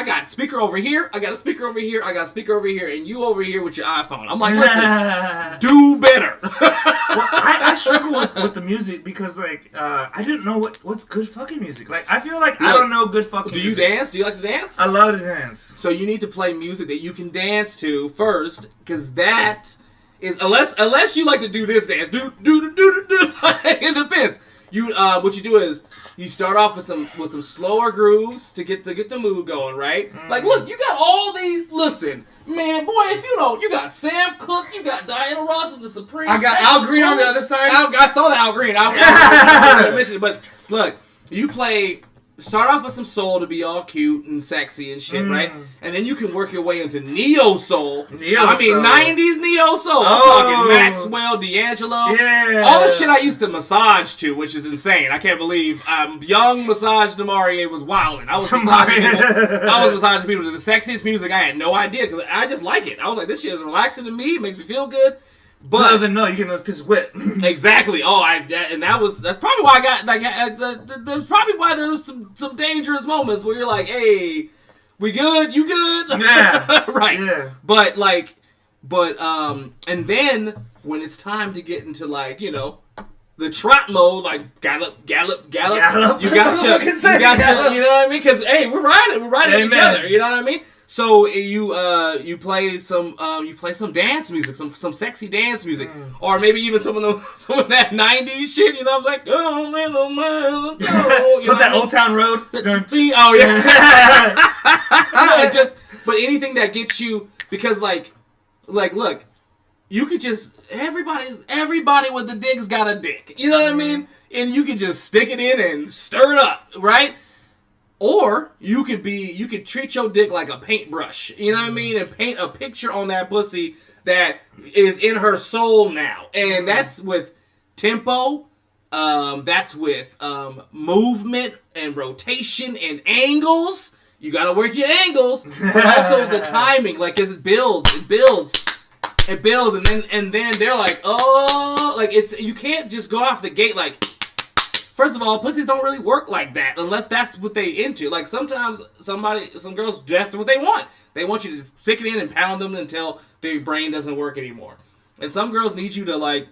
got speaker over here, I got a speaker over here, I got a speaker over here, and you over here with your iPhone. I'm like, listen, do better. Well, I struggle with the music because, like, I didn't know what's good fucking music. Like, I feel like I don't know good fucking music. Do you dance? Do you like to dance? I love to dance. So you need to play music that you can dance to first, because that is, unless you like to do this dance, do. It depends. What you do is, you start off with some slower grooves to get the mood going, right? Like, look, you got all these. Listen, man, boy, if you don't, you got Sam Cooke, you got Diana Ross and the Supreme. I got Al Green on the other side. I saw the Al Green. I didn't mention it, but look, you play. Start off with some soul to be all cute and sexy and shit, right? And then you can work your way into neo soul. 90s neo soul. I'm talking Maxwell, D'Angelo. Yeah. All the shit I used to massage to, which is insane. I can't believe young massage Mauria was wilding. I was massaging people to the sexiest music. I had no idea because I just like it. I was like, this shit is relaxing to me. It makes me feel good. But no, you get those pieces wet. Exactly. Oh, that's probably why I got like. That's probably why there's some dangerous moments where you're like, "Hey, we good? You good?" Yeah. Right. Yeah. But and then when it's time to get into, like, you know, the trot mode, like gallop. You got you know what I mean? Because hey, we're riding each other. You know what I mean? So you play some dance music, some sexy dance music, or maybe even some of that 90s shit. You know, I was like, oh man, oh man, put that Old Town Road. Oh yeah. But anything that gets you, because like look, you could just everybody with the dick's got a dick. You know what I mean? And you could just stick it in and stir it up, right? Or you could treat your dick like a paintbrush, you know what I mean, and paint a picture on that pussy that is in her soul now, and that's with tempo, that's with movement and rotation and angles. You gotta work your angles, but also the timing, like, as it builds, and then they're like, oh, like, you can't just go off the gate like. First of all, pussies don't really work like that unless that's what they into. Like, sometimes some girls, that's what they want. They want you to stick it in and pound them until their brain doesn't work anymore. And some girls need you to,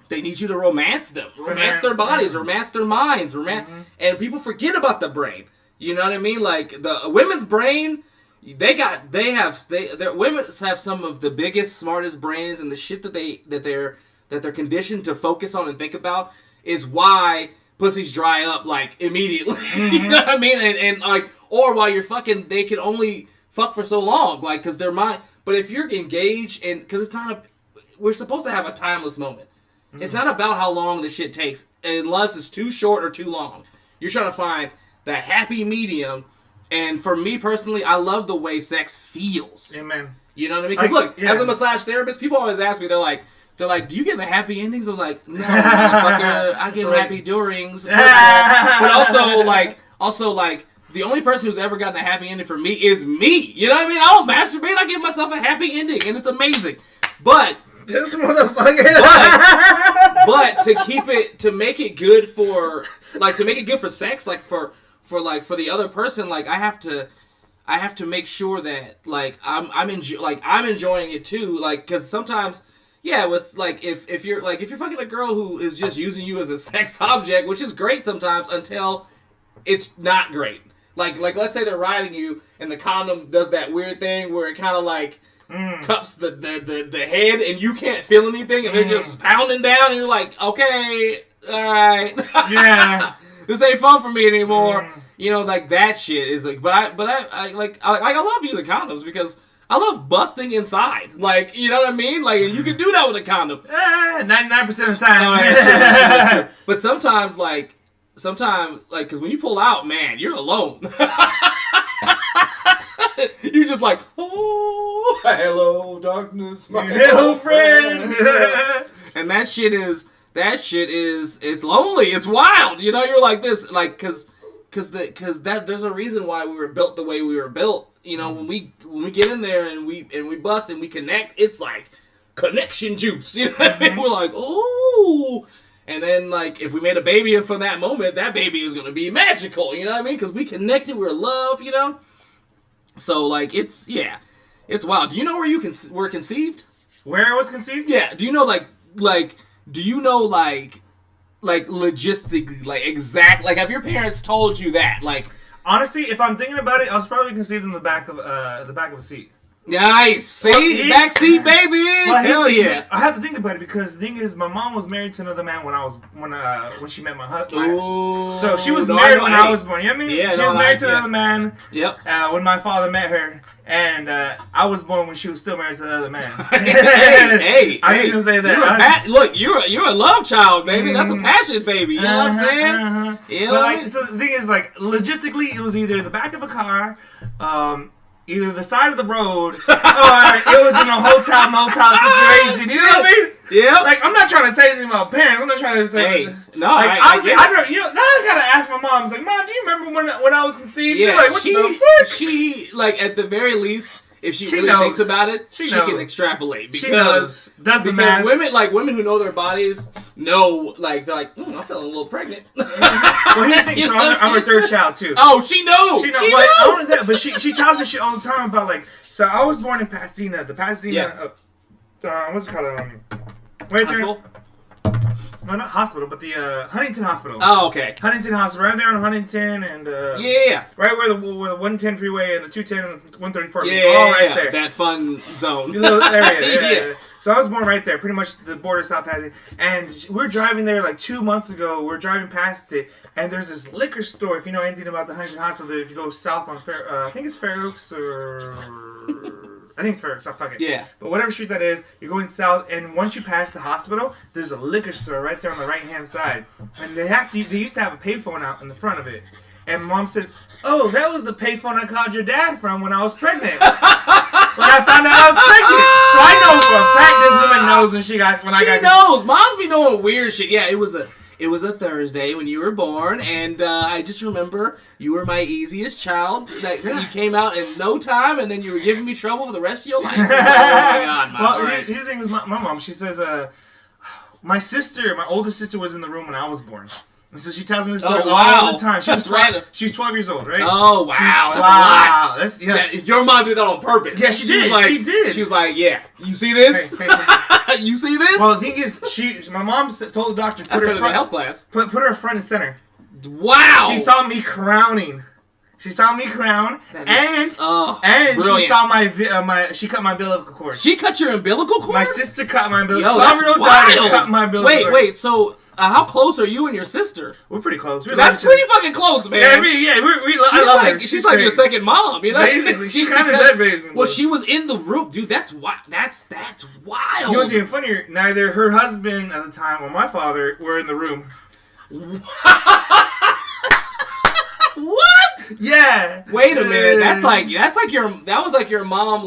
they need you to romance them. Romance their bodies, romance their minds, and people forget about the brain. You know what I mean? Like, the women's brain, women have some of the biggest, smartest brains, and the shit that they're conditioned to focus on and think about is why pussies dry up, like, immediately. You know what I mean? And like, or while you're fucking, they can only fuck for so long, like, because they're mind. But if you're engaged, and because we're supposed to have a timeless moment. It's not about how long the shit takes, unless it's too short or too long. You're trying to find that happy medium And for me personally, I love the way sex feels. Amen. You know what I mean? Because look, as a massage therapist, people always ask me, they're like, do you give the happy endings? I'm like, no, motherfucker, I give happy durings. But also like, the only person who's ever gotten a happy ending for me is me. You know what I mean? I don't masturbate. I give myself a happy ending, and it's amazing. But this motherfucker. But to make it good for sex, like for the other person, like I have to make sure that like I'm enjoying it too, like because sometimes. Yeah, with like if you're fucking a girl who is just using you as a sex object, which is great sometimes until it's not great. Like let's say they're riding you and the condom does that weird thing where it kind of like cups the head and you can't feel anything and they're just pounding down and you're like, okay, all right, yeah, this ain't fun for me anymore. You know, like that shit is like, but I love using condoms because. I love busting inside. Like, you know what I mean? Like, you can do that with a condom. 99% of the time. Oh, yeah, sure. But sometimes, because when you pull out, man, you're alone. You're just like, oh, hello, darkness, my little friend. And that shit is, it's lonely. It's wild. You know, you're like this, like, because there's a reason why we were built the way we were built. You know, when we get in there and we bust and we connect, it's like connection juice. You know what I mean? We're like, oh, and then like if we made a baby and from that moment, that baby is gonna be magical. You know what I mean? Because we connected, we're love. You know, so like it's wild. Do you know where you were conceived? Where I was conceived? Yeah. Do you know like logistically, like exact, like have your parents told you that, like? Honestly, if I'm thinking about it, I was probably conceived in the back of a seat. Nice, see, back seat, baby. Well, hell yeah! I have to think about it because the thing is, my mom was married to another man when she met my husband. So she was married when I was born. You know what I mean? Yeah, she was married to another man. Yep. When my father met her. And I was born when she was still married to the other man. hey, I was gonna say that. You're a love child, baby. That's a passion, baby. You know what I'm saying? Yeah. Like, so the thing is, like, logistically, it was either the back of a car, either the side of the road, or it was in a hotel motel situation. You know what I mean? Yeah. Like, I'm not trying to say anything about parents. I'm not trying to say. Hey, no. Like, obviously, I don't. You know, now I gotta ask my mom. It's like, Mom, do you remember when I was conceived? Yeah, she's like, what the fuck? She like at the very least. If she really thinks about it, she can extrapolate because women who know their bodies know, like they're like, I'm feeling a little pregnant. Well, here's the thing, so I'm her third child too. Oh, she knows. She knows. Not only that, but she tells me shit all the time about like. So I was born in Pasadena. The Pasadena, what's it called? Right hospital? There. No, not hospital, but the Huntington Hospital. Oh, okay. Huntington Hospital, right there on Huntington, and right where the 110 freeway and the 210 and the 134. All right there. That fun zone. Little area. Yeah. So I was born right there, pretty much the border of South Pasadena. And we're driving there like 2 months ago. We're driving past it, and there's this liquor store. If you know anything about the Huntington Hospital, if you go south on I think it's Fair Oaks or. I think it's Fair Oaks, so fuck it. Yeah. But whatever street that is, you're going south, and once you pass the hospital, there's a liquor store right there on the right-hand side. And they used to have a payphone out in the front of it. And Mom says, oh, that was the payphone I called your dad from when I was pregnant. When I found out I was pregnant. So I know for a fact this woman knows She knows. Moms be knowing weird shit. Yeah, it was a Thursday when you were born, and I just remember you were my easiest child. That you came out in no time, and then you were giving me trouble for the rest of your life. Oh my God, Mom. Well, here's the thing with my mom. She says, my older sister was in the room when I was born. And so she tells me this story all the time. She was 12 years old, right? Oh, wow. That's a lot. Your mom did that on purpose. Yeah, she did. She was like, yeah, you see this? You see this? Well, the thing is, my mom told the doctor, put her front and center. Wow. She saw me crowning. She saw me crown, and brilliant. she saw she cut my umbilical cord. She cut your umbilical cord? My sister cut my umbilical cord. 12-year-old daughter cut my umbilical cord. Wait, so how close are you and your sister? We're pretty close. That's pretty fucking close, man. I love her. She's like your second mom, you know? Basically, she kind of did, basically. Well, she was in the room. Dude, that's wild. That's wild. You know what's even funnier? Neither her husband at the time or my father were in the room. What? Yeah. Wait a minute. That was like your mom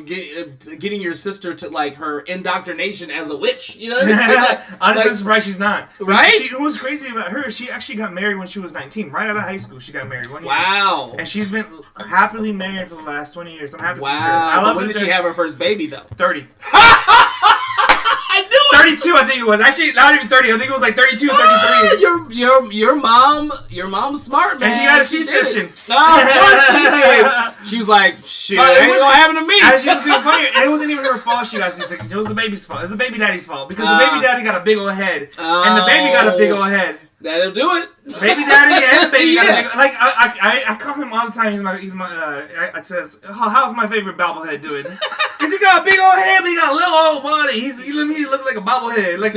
getting your sister to like her indoctrination as a witch. You know what I mean? Honestly, I'm surprised she's not. Right? What was crazy about her? She actually got married when she was 19. Right out of high school, she got married. 1 year. Wow. And she's been happily married for the last 20 years. I'm happy. Wow. For her. I love when did she have her first baby though? 30. I knew it. 32, I think it was. Actually, not even 30. I think it was like 32 or 33. Your mom's smart, man. And she got a C-section. Oh, of course she did. She was like, shit, that ain't gonna happen to me. As you can see, funny, and it wasn't even her fault she got C-section. It was the baby's fault. It was the baby daddy's fault. Because the baby daddy got a big old head. And the baby got a big old head. That'll do it. Baby daddy and the baby got a big, like I call him all the time. He's my it says, how's my favorite bobblehead doing? Because he got a big old head, but he got a little old body. He look like a bobblehead. Like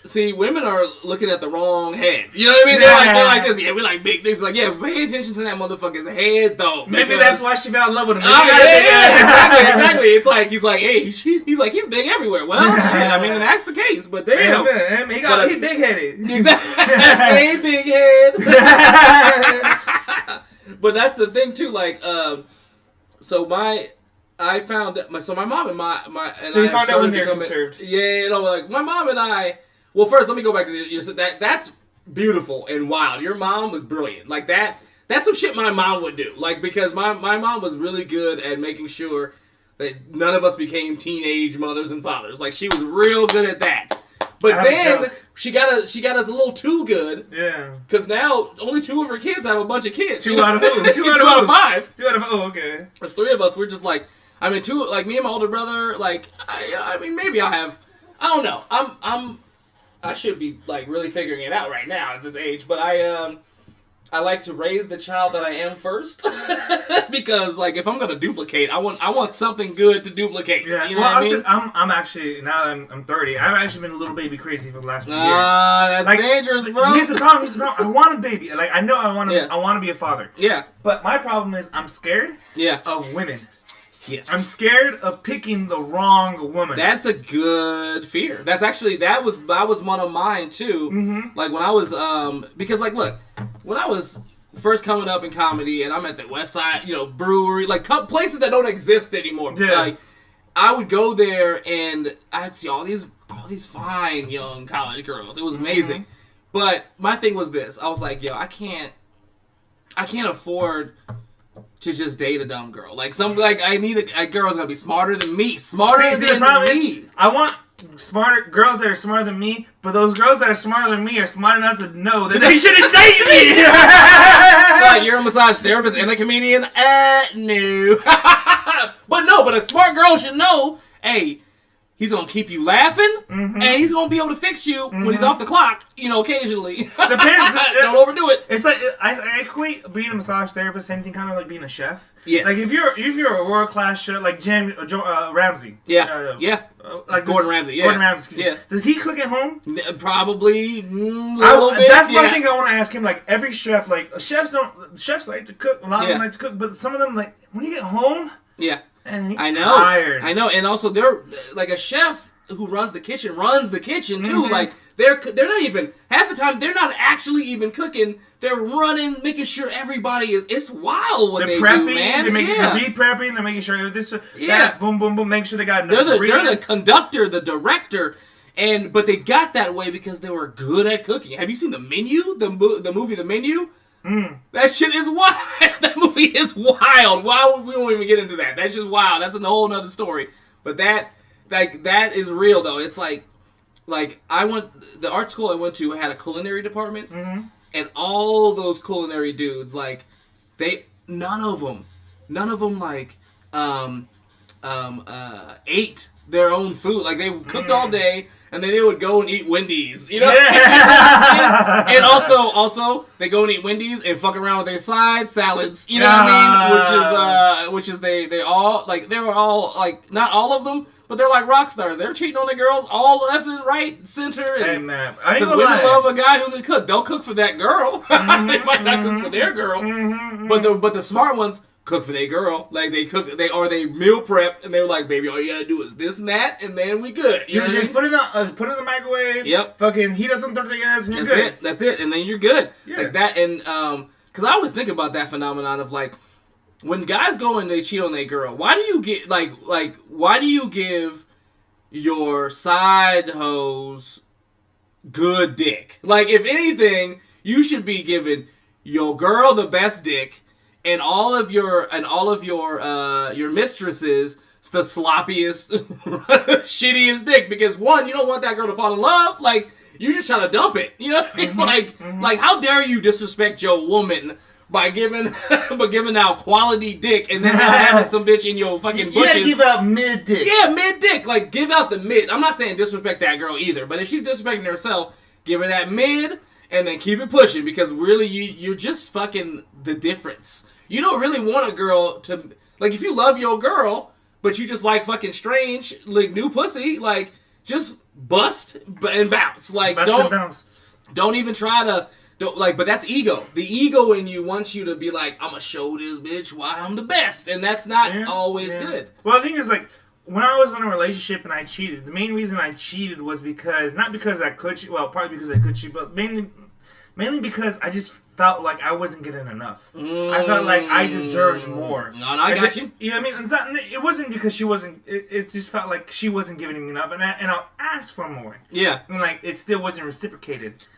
see, women are looking at the wrong head. You know what I mean? They're like this. Yeah, we like big dicks. Like, yeah, pay attention to that motherfucker's head, though. Maybe that's why she fell in love with him. Exactly. It's like he's like, hey, he's big everywhere. Well, shit. I mean, that's the case. But damn, he big headed. Exactly. Hey, big head. But that's the thing too. Like, my mom and my and so you I found out when they're conserved. Yeah, like my mom and I. Well, first let me go back to that's beautiful and wild. Your mom was brilliant. Like that's some shit my mom would do. Like because my mom was really good at making sure that none of us became teenage mothers and fathers. Like she was real good at that. But then she got us a little too good. Yeah. Because now only 2 of her kids have a bunch of kids. 2 out of who? 2 out of 5. 2 out of okay. There's 3 of us. We're just like, I mean, 2 like me and my older brother. Like I mean, maybe I'll have. I don't know. I should be like really figuring it out right now at this age. But I like to raise the child that I am first because like if I'm gonna duplicate, I want something good to duplicate. Yeah. You know what I mean? I'm actually now that I'm 30. I've actually been a little baby crazy for the last few years. That's like, dangerous, bro. Here's the problem. I want a baby. Like I know I want to. Yeah. I want to be a father. Yeah. But my problem is I'm scared. Yeah. Of women. Yes. I'm scared of picking the wrong woman. That's a good fear. That was one of mine too. Mm-hmm. Like when I was because like look, when I was first coming up in comedy and I'm at the West Side, brewery, like places that don't exist anymore. Yeah. Like I would go there and I'd see all these fine young college girls. It was amazing. Mm-hmm. But my thing was this. I was like, yo, I can't afford to just date a dumb girl. Like I need a girl's gonna be smarter than me. I want smarter girls that are smarter than me, but those girls that are smarter than me are smart enough to know that they shouldn't date me. Like you're a massage therapist and a comedian? No. But a smart girl should know, hey, he's gonna keep you laughing, and he's gonna be able to fix you when he's off the clock. Occasionally. Depends. Don't overdo it. It's like I equate being a massage therapist, same thing, kind of like being a chef. Yes. Like if you're a world class chef, like Ramsay. Yeah. Yeah. Like Gordon Ramsay. Yeah. Gordon Ramsay. Yeah. Does he cook at home? Probably a little bit. That's one thing I want to ask him. Like every chef, chefs like to cook. A lot of them like to cook, but some of them like when you get home. Yeah. And I know, and also they're like a chef who runs the kitchen too. Like they're not even half the time they're not actually even cooking. They're running, making sure everybody is. It's wild what they're prepping, do, man. They're re-prepping. They're making sure this, that, boom, boom, boom. Make sure they got enough ingredients. They're the conductor, the director, but they got that way because they were good at cooking. Have you seen The Menu? The movie The Menu? That shit is wild. That movie is wild. We won't even get into that. That's just wild. That's a whole nother story. But that is real though. It's like the art school I went to had a culinary department, and all those culinary dudes, like none of them like ate their own food. Like they cooked all day. And then they would go and eat Wendy's, And also they go and eat Wendy's and fuck around with their side salads, what I mean? Which is they all like they were all like not all of them, but they're like rock stars. They're cheating on their girls all left and right, center. Hey man, because women love a guy who can cook. They'll cook for that girl. They might not cook for their girl, but the smart ones cook for their girl. Like they meal prep, and they were like, baby, all you gotta do is this and that, and then we good. You just put it in the microwave. Yep. Fucking heat up some tortillas, and you're good. That's it, and then you're good. Yeah. Like that, and because I always think about that phenomenon of like when guys go and they cheat on their girl. Why do you get why do you give your side hoes good dick? Like, if anything, you should be giving your girl the best dick, and all of your mistresses the sloppiest, shittiest dick. Because one, you don't want that girl to fall in love. Like, you're just trying to dump it. You know what I mean? Like, how dare you disrespect your woman by giving out quality dick and then having some bitch in your fucking bushes. You gotta give out mid dick. Yeah, mid dick. Like, give out the mid. I'm not saying disrespect that girl either, but if she's disrespecting herself, give her that mid and then keep it pushing, because really you're just fucking the difference. You don't really want a girl to, like, if you love your girl, but you just like fucking strange, like, new pussy, like, just bust and bounce. Like, don't even try to. But that's ego. The ego in you wants you to be like, I'm gonna show this bitch why I'm the best, and that's not always good. Well, the thing is, like, when I was in a relationship and I cheated, the main reason I cheated was because, not because I could cheat, well, probably because I could cheat, but mainly because I just felt like I wasn't getting enough. I felt like I deserved more. No, I got you. You know what I mean? It wasn't because she wasn't. It just felt like she wasn't giving me enough, and I'll ask for more. Yeah. And like, it still wasn't reciprocated.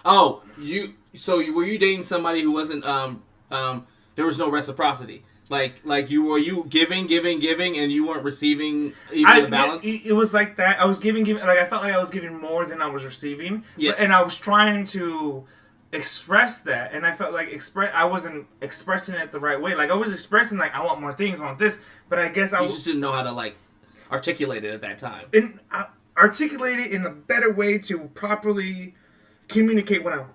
Oh, were you dating somebody who wasn't there was no reciprocity? Like were you giving, and you weren't receiving even the balance? It was like that. I was giving, like, I felt like I was giving more than I was receiving. Yeah. And I was trying to express that, and I felt like I wasn't expressing it the right way. Like, I was expressing, like, I want more things, I want this, but I guess you just didn't know how to, like, articulate it at that time. And articulate it in a better way to properly communicate what I want.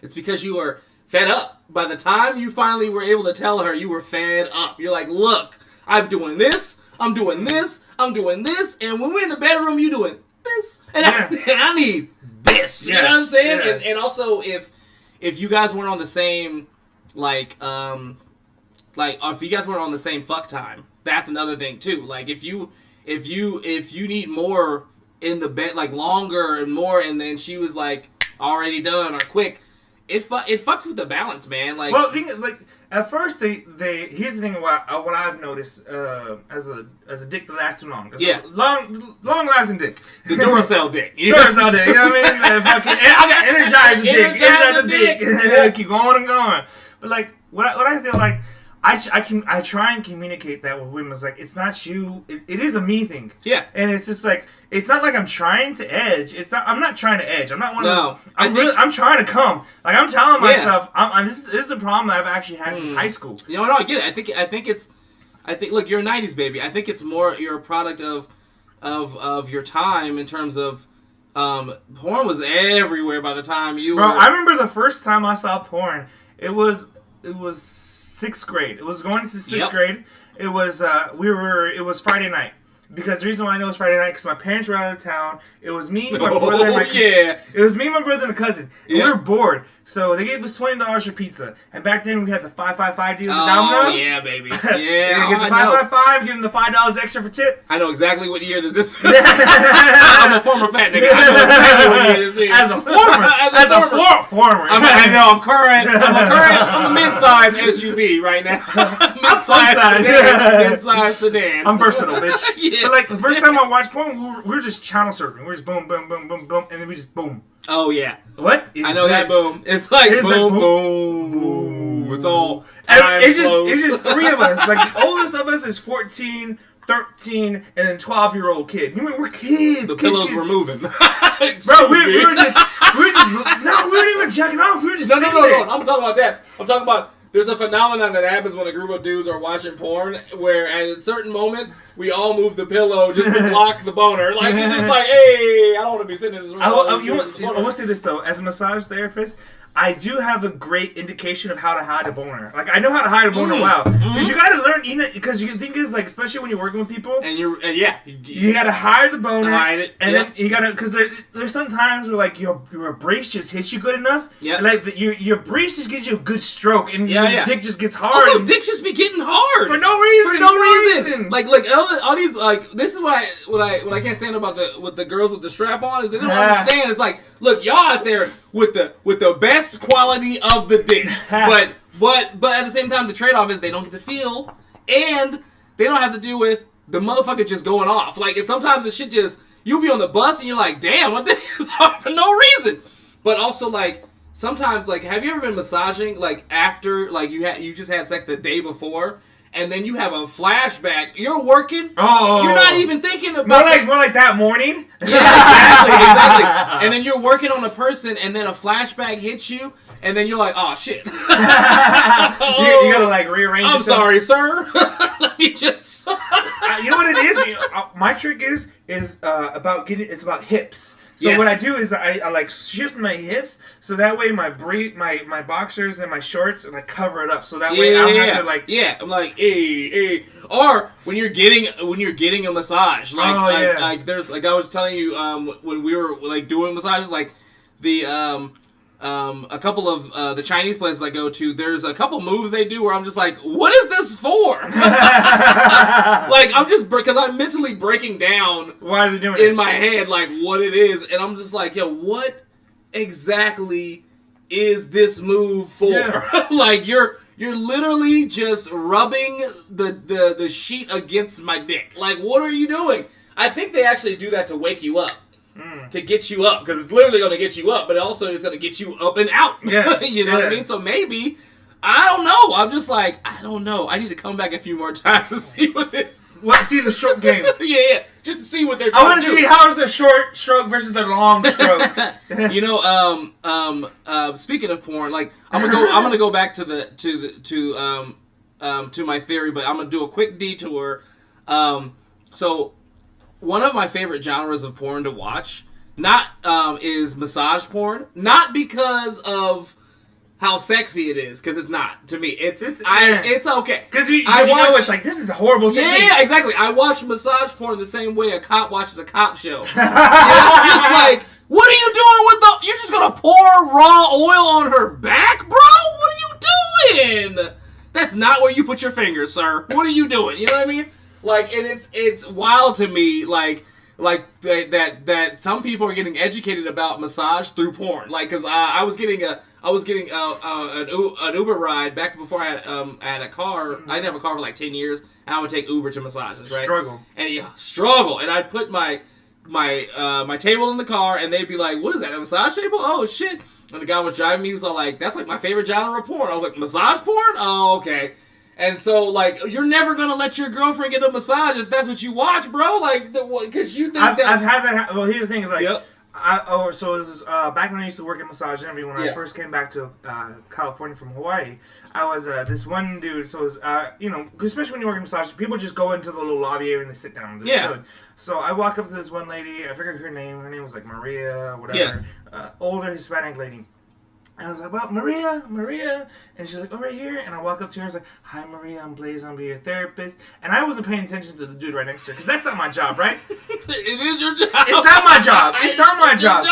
It's because you were fed up. By the time you finally were able to tell her, you were fed up. You're like, look, I'm doing this, I'm doing this, I'm doing this, and when we're in the bedroom, you doing this, and I need this. Yes. You know what I'm saying? Yes. And also, if you guys weren't on the same, or if you guys weren't on the same fuck time, that's another thing too. Like, if you need more in the bed, like longer and more, and then she was like already done or quick, it fucks with the balance, man. Like, well, the thing is, like, at first they here's the thing what I've noticed as a dick that lasts too long. Long lasting dick. The Duracell dick. Duracell dick. You know what I mean? I got Energizer dick. Yeah. Keep going and going. But like what I feel like. I try and communicate that with women. It's like, it's not you. It is a me thing. Yeah. And it's just like, it's not like I'm trying to edge. I'm not trying to edge. I'm not one of those. I'm trying to come. Like, I'm telling myself, this is a problem that I've actually had since high school. You know, no, I get it. I think look, you're a 90s baby. I think it's more, you're a product of your time in terms of, porn was everywhere by the time you were. Bro, I remember the first time I saw porn, it was 6th grade. It was going to 6th grade. It was it was Friday night. Because the reason why I know it was Friday night, because my parents were out of town. It was me, my brother, and my cousin. It was me, my brother, and the cousin. And we were bored. So they gave us $20 for pizza. And back then we had the 5-5-5 deal with Domino's. Oh, yeah, baby. Yeah, they get the 5-5-5, give them the $5 extra for tip. I know exactly what year this is. I'm a former fat nigga. I know exactly what year this is. As a former. I know, I'm current. I'm a mid-size SUV right now. Mid-size sedan. I'm versatile, bitch. Yeah. So, like, the first time I watched porn, we were just channel surfing. We were just boom, boom, boom, boom, boom, and then we just boom. Oh, yeah. What is I know this? That boom. It's like boom, boom. It's all time it's just 3 of us. Like, the oldest of us is 14, 13, and then 12-year-old kid. You mean, we're kids. The pillows were moving. Bro, we were just, we weren't even jacking off. We were just No. I'm talking about that. I'm talking about, there's a phenomenon that happens when a group of dudes are watching porn where at a certain moment, we all move the pillow just to block the boner. Like, it's just like, hey, I don't want to be sitting in this room. I will say this, though. As a massage therapist, I do have a great indication of how to hide a boner. Like, I know how to hide a boner well. Because you gotta learn, because the thing is, like, especially when you're working with people. And you gotta hide the boner. Hide it. And then you gotta, because there's some times where, like, your brace just hits you good enough. Yeah. Like, your brace just gives you a good stroke. And your dick just gets hard. Also, dick just be getting hard. For no reason. For no reason. Like, all these, like, this is what I can't stand about the girls with the strap on is they don't understand. It's like, look, y'all out there with the best quality of the dick, but at the same time, the trade-off is they don't get to feel, and they don't have to deal with the motherfucker just going off. Like, and sometimes the shit just, you'll be on the bus and you're like, damn, what the hell, for no reason. But also, like, sometimes, like, have you ever been massaging, like, after, like, you just had sex the day before, and then you have a flashback. You're working. Oh. You're not even thinking about more like that morning. Yeah, exactly. And then you're working on a person, and then a flashback hits you, and then you're like, oh shit. You gotta like rearrange. I'm sorry, sir. Let me just. You know what it is? My trick is about getting. It's about hips. So what I do is I like shift my hips so that way my boxers and my shorts and I cover it up so that way I don't have to like I'm like hey. Or when you're getting a massage like there's like I was telling you when we were like doing massages like the a couple of the Chinese places I go to, there's a couple moves they do where I'm just like, what is this for? Like, I'm just, because I'm mentally breaking down why are they doing in my head, like, what it is. And I'm just like, yo, what exactly is this move for? Yeah. Like, you're literally just rubbing the sheet against my dick. Like, what are you doing? I think they actually do that to wake you up. To get you up, because it's literally going to get you up, but also it's going to get you up and out. Yeah. You know what I mean? So maybe, I don't know. I'm just like, I don't know. I need to come back a few more times to see what this... see the stroke game. Yeah. Just to see what they're trying to do. I want to see how is the short stroke versus the long strokes. You know, speaking of porn, like, I'm gonna go back to my theory, but I'm gonna do a quick detour. So one of my favorite genres of porn to watch is massage porn. Not because of how sexy it is, because it's not. To me, it's okay. Because you know it's like, this is a horrible thing. Yeah, exactly. I watch massage porn the same way a cop watches a cop show. You know, just like, what are you doing with you're just gonna pour raw oil on her back, bro? What are you doing? That's not where you put your fingers, sir. What are you doing? You know what I mean? Like, and it's wild to me, like that some people are getting educated about massage through porn. Like, cause I was getting an Uber ride back before I had a car. Mm-hmm. I didn't have a car for like 10 years, and I would take Uber to massages. Right? Struggle, and I'd put my table in the car, and they'd be like, "What is that? A massage table? Oh shit!" And the guy was driving me. He was all like, "That's like my favorite genre of porn." I was like, "Massage porn? Oh, okay." And so, like, you're never going to let your girlfriend get a massage if that's what you watch, bro. Like, because you think I've had that. Well, here's the thing. Like, yep. So this is, back when I used to work at Massage Envy, when I first came back to California from Hawaii, I was this one dude. So it was, you know, especially when you work in massage, people just go into the little lobby area and they sit down. Yeah. So I walk up to this one lady. I forget her name. Her name was like Mauria, whatever. Yeah. Older Hispanic lady. I was like, well, Maria. And she's like, oh, right here. And I walk up to her and I was like, hi, Maria, I'm Blaize, I'm your therapist. And I wasn't paying attention to the dude right next to her, because that's not my job, right? It is your job. It's not my job. It's not my job.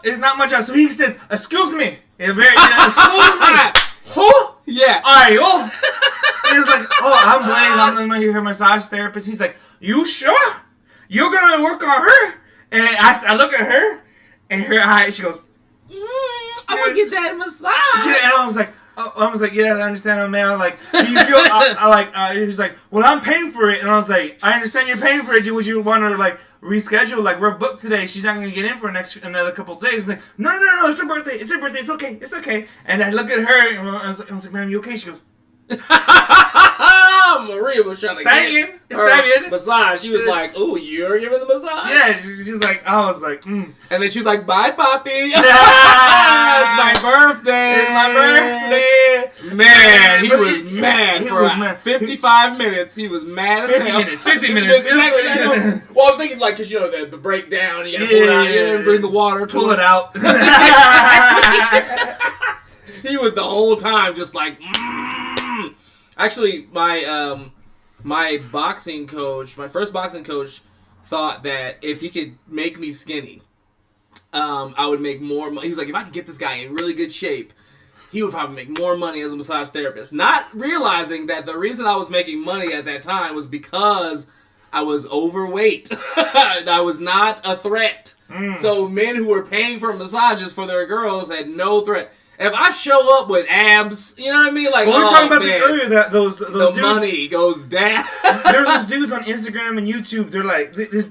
It's not my job. So he says, excuse me. Excuse me. Who? Yeah. All right, oh. He was like, oh, I'm Blaize, I'm your massage therapist. He's like, you sure? You're going to work on her? And I look at her, and her eye, she goes, I want to get that massage. And I was like, yeah, I understand, I'm male. Like, do you feel, he's like, well, I'm paying for it. And I was like, I understand you're paying for it. Would you want to, like, reschedule? Like, we're booked today. She's not going to get in for another couple of days. He's like, no, it's her birthday. It's her birthday. It's okay. And I look at her, and I was like, ma'am, you okay? She goes, Maria was trying to get her massage. She was like, ooh, you're giving the massage? Yeah, she's like, I was like, And then she was like, bye, Poppy. It's my birthday. It's my birthday. Man, he was mad for 55 minutes. He was mad as hell. 50 minutes. Exactly. Well, I was thinking, like, because, you know, the breakdown, you got to pull it out, you bring the water, pull it out. He was the whole time just like, Actually, my boxing coach, my first boxing coach, thought that if he could make me skinny, I would make more money. He was like, if I could get this guy in really good shape, he would probably make more money as a massage therapist. Not realizing that the reason I was making money at that time was because I was overweight. I was not a threat. So men who were paying for massages for their girls had no threat. If I show up with abs, you know what I mean? Like, well, we were talking about this earlier, that those the dudes, money goes down. There's those dudes on Instagram and YouTube. They're like, this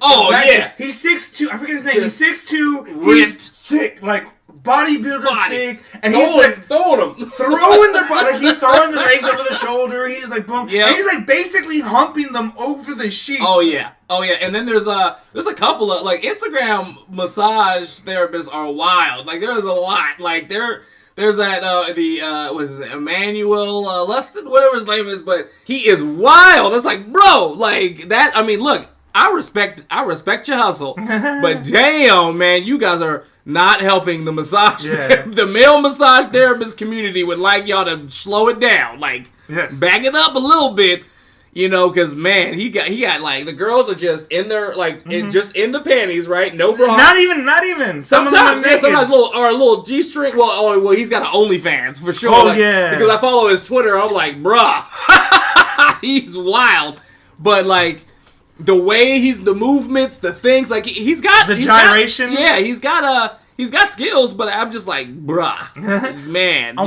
he's 6'2". I forget his name. He's 6'2". He's thick, like bodybuilder thick, and he's like throwing their body. Like, he's throwing the legs over the shoulder. He's like boom, and he's like basically humping them over the sheet. Oh yeah. And then there's a couple of like Instagram massage therapists are wild. Like there's a lot. Like There's that was his name? Emmanuel Lustin, whatever his name is, but he is wild. It's like, bro, like that. I mean, look, I respect your hustle, but damn, man, you guys are not helping the massage. The male massage therapist community would like y'all to slow it down, like back it up a little bit. You know, because man, he got like the girls are just in their like just in the panties, right? No bra. Not even. Sometimes a little G-string. Well, he's got an OnlyFans for sure. Oh like, because I follow his Twitter. I'm like, bruh, he's wild. But like the way the movements, the things, like he's got the gyration. He's got skills. But I'm just like, bruh, man,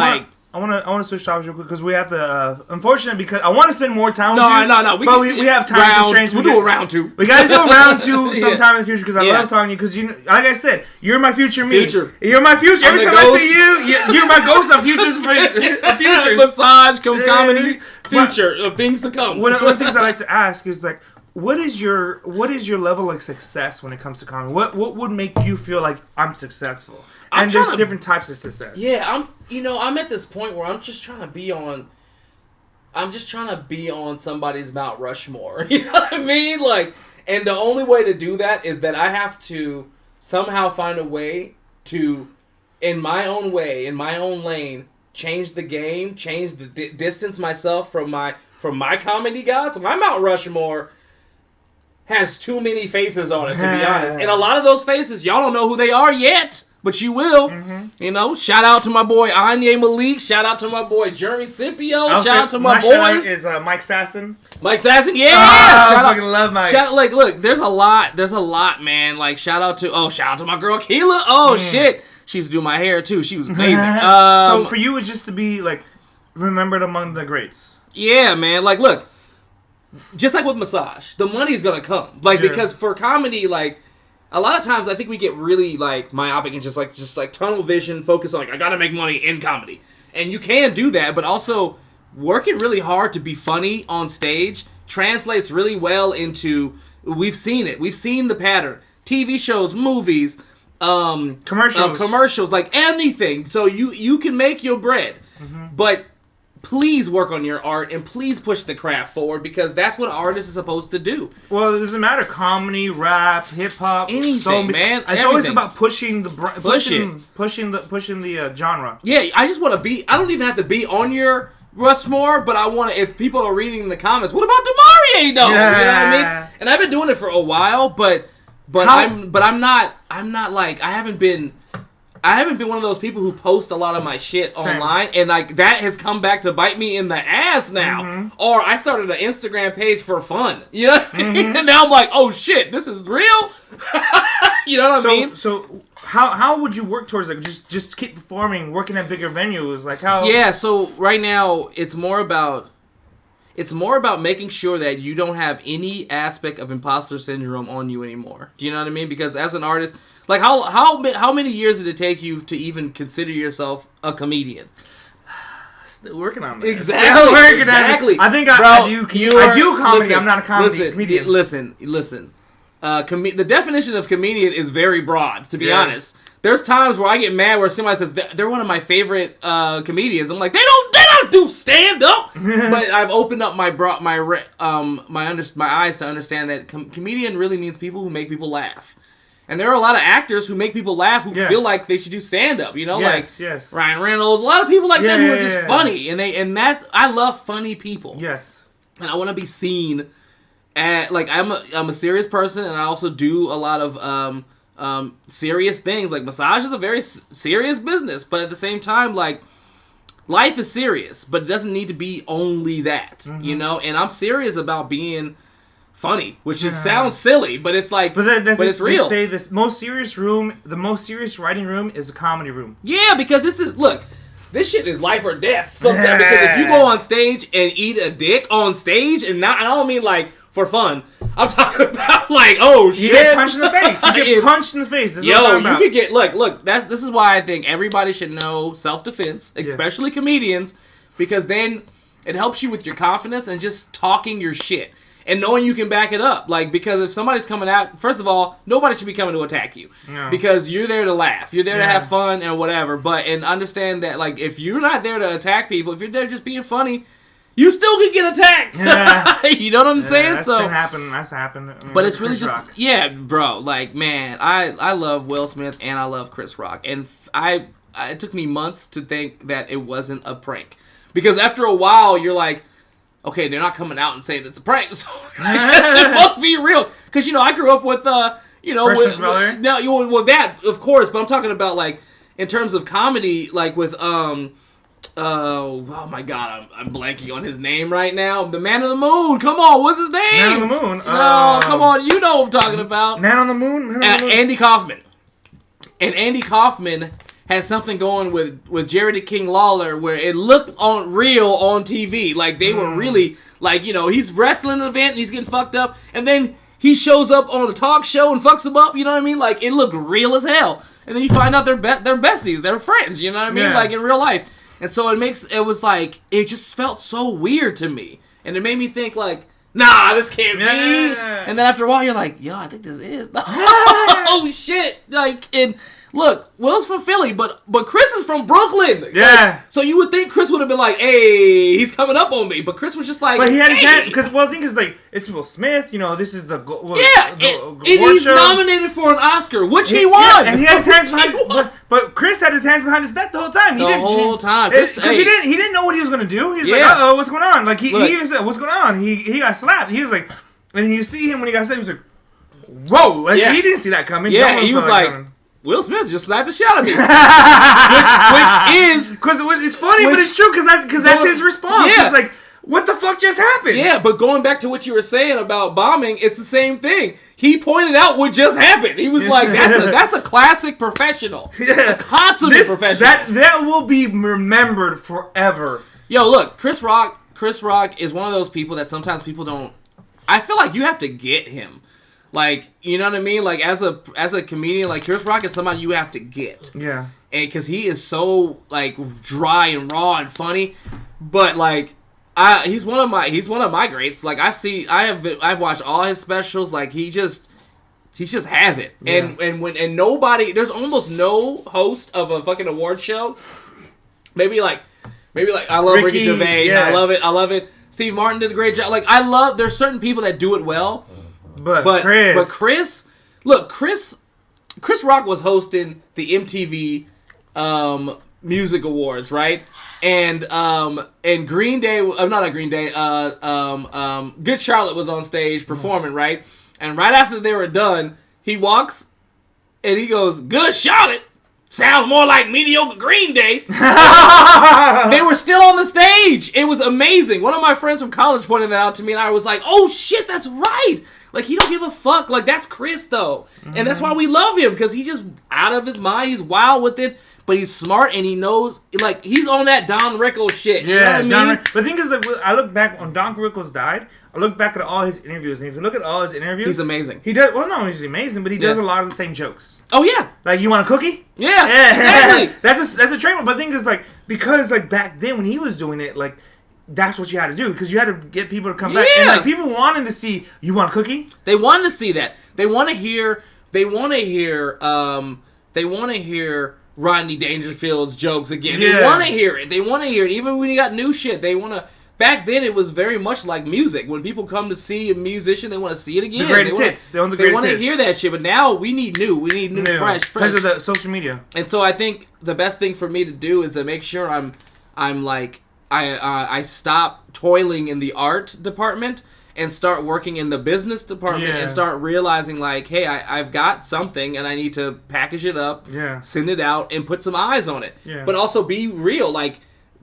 I want to switch topics real quick because we have to. Unfortunately, because I want to spend more time with you. No. We have time constraints. We'll do a round two. We got to do a round two sometime in the future because I love talking to you. Because like I said, you're my future me. You're my future. Every time I see you, you're my ghost of futures. Massage, comedy, future of things to come. One of the things I like to ask is like, what is your level of success when it comes to comedy? What would make you feel like I'm successful? And there's different types of success. Yeah, I'm at this point where I'm just trying to be on somebody's Mount Rushmore. You know what I mean? Like, and the only way to do that is that I have to somehow find a way to, in my own way, in my own lane, change the game, change the distance myself from my comedy gods. So my Mount Rushmore has too many faces on it, to be honest. And a lot of those faces, y'all don't know who they are yet. But you will. You know, shout out to my boy Anye Malik. Shout out to my boy Jeremy Scipio. Shout out to my boys. Shout out is Mike Sasson. Mike Sasson, yeah. I fucking love Mike. Like, look, there's a lot, man. Like, shout out to my girl Keela. Oh, shit. She used to do my hair, too. She was amazing. So for you, it's just to be, like, remembered among the greats. Yeah, man. Like, look, just like with massage, the money's gonna come. Like, because for comedy, like, a lot of times I think we get really like myopic and just like tunnel vision, focus on like I gotta make money in comedy. And you can do that, but also working really hard to be funny on stage translates really well into we've seen it. We've seen the pattern. TV shows, movies, commercials, like anything. So you can make your bread. But please work on your art and please push the craft forward because that's what artists are supposed to do. Well, it doesn't matter. Comedy, rap, hip hop, anything, man. It's always about pushing the genre. Yeah, I just want to be. I don't even have to be on your Rushmore, but I want to. If people are reading in the comments, what about Demarie though? Yeah. You know what I mean? And I've been doing it for a while, but I'm not like I haven't been one of those people who post a lot of my shit online, and like that has come back to bite me in the ass now. Or I started an Instagram page for fun, you know what I mean? And now I'm like, oh shit, this is real. You know what I mean? So how would you work towards like just keep performing, working at bigger venues, like how? Yeah, so right now it's more about making sure that you don't have any aspect of imposter syndrome on you anymore. Do you know what I mean? Because as an artist, like how many years did it take you to even consider yourself a comedian? Still working on that. Exactly. I think I do comedy. Listen, I'm not a comedian. Listen. The definition of comedian is very broad, to be honest. There's times where I get mad where somebody says they're one of my favorite comedians. I'm like, they don't do stand up. But I've opened up my eyes to understand that comedian really means people who make people laugh. And there are a lot of actors who make people laugh who feel like they should do stand-up, you know? Like Ryan Reynolds, a lot of people like that who are just funny. And I love funny people. Yes. And I want to be seen at, like, I'm a serious person, and I also do a lot of serious things. Like, massage is a very serious business, but at the same time, like, life is serious, but it doesn't need to be only that, you know? And I'm serious about being funny, which sounds silly, but it's like, but it's real. They say the most serious writing room is a comedy room. Yeah, because this shit is life or death sometimes. Because if you go on stage and eat a dick on stage, and I don't mean like for fun. I'm talking about like, oh shit, you get punched in the face. You get punched in the face. This you could get look. This is why I think everybody should know self-defense, especially comedians, because then it helps you with your confidence and just talking your shit. And knowing you can back it up. Like, because if somebody's coming out, first of all, nobody should be coming to attack you. No. Because you're there to laugh. You're there to have fun and whatever. And understand that, like, if you're not there to attack people, if you're there just being funny, you still can get attacked. Yeah. You know what I'm saying? That's happened. I mean, but it's really just, bro. Like, man, I love Will Smith and I love Chris Rock. And it took me months to think that it wasn't a prank. Because after a while, you're like, okay, they're not coming out and saying it's a prank, so it must be real. Because, I grew up with, with that, of course, but I'm talking about, like, in terms of comedy, like, with, oh my God, I'm blanking on his name right now. The Man on the Moon, come on, what's his name? Man on the Moon. No, come on, you know what I'm talking about. Man on the Moon? Andy Kaufman. And Andy Kaufman had something going with Jerry the King Lawler where it looked real on TV. Like, they were really, like, he's wrestling an event and he's getting fucked up. And then he shows up on a talk show and fucks him up. You know what I mean? Like, it looked real as hell. And then you find out they're besties. They're friends. You know what I mean? Yeah. Like, in real life. And so it just felt so weird to me. And it made me think, like, nah, this can't be. And then after a while, you're like, yo, I think this is. Oh, shit. Like, look, Will's from Philly, but Chris is from Brooklyn. Yeah. Like, so you would think Chris would have been like, hey, he's coming up on me. But Chris was just like, but he had his hand, because, the thing is, like, it's Will Smith, this is the and he's nominated for an Oscar, which he won. And he had his hands behind but Chris had his hands behind his back the whole time. He didn't know what he was going to do. He was like, uh-oh, what's going on? Like, he even said, what's going on? He got slapped. He was like, and you see him when he got slapped, he was like, whoa. Like, he didn't see that coming. Yeah, he was like, Will Smith just slapped the shit out of me. which is... Because it's funny, but it's true, because that's his response. Yeah. It's like, what the fuck just happened? Yeah, but going back to what you were saying about bombing, it's the same thing. He pointed out what just happened. He was like, that's a classic professional. Yeah. A consummate professional. That will be remembered forever. Yo, look, Chris Rock is one of those people that sometimes people don't... I feel like you have to get him. Like, you know what I mean? Like, as a comedian, like, Chris Rock is somebody you have to get. Yeah. And because he is so, like, dry and raw and funny. But, like, he's one of my greats. Like, I've watched all his specials. Like, he just has it. Yeah. And nobody, there's almost no host of a fucking award show. Maybe like I love Ricky Gervais. Yeah. I love it. Steve Martin did a great job. Like, there's certain people that do it well. But Chris Rock was hosting the MTV Music Awards, right? And Green Day, not Green Day, Good Charlotte was on stage performing, right? And right after they were done, he walks and he goes, "Good Charlotte sounds more like mediocre Green Day." They were still on the stage. It was amazing. One of my friends from college pointed that out to me, and I was like, "Oh shit, that's right." Like, he don't give a fuck. Like, that's Chris, though. Mm-hmm. And that's why we love him, because he's just out of his mind. He's wild with it, but he's smart, and he knows, like, he's on that Don Rickles shit. Yeah, you know what I mean? But the thing is, like, I look back, when Don Rickles died, I look back at all his interviews, and if you look at all his interviews... He's amazing. He does, well, no, he's amazing, but he does a lot of the same jokes. Oh, yeah. Like, you want a cookie? Yeah, exactly. That's a trademark, but the thing is, like, because, like, back then, when he was doing it, like... That's what you had to do, because you had to get people to come back. And like, people wanted to see, you want a cookie? They wanted to see that. They want to hear Rodney Dangerfield's jokes again. They want to hear it. Even when you got new shit, they want back then it was very much like music. When people come to see a musician, they want to see it again. The greatest hits. They want to hear that shit. But now we need new. We need new, fresh. Because of the social media. And so I think the best thing for me to do is to make sure I'm like I stop toiling in the art department and start working in the business department and start realizing like, hey, I've got something and I need to package it up, send it out, and put some eyes on it. Yeah. But also be real. Like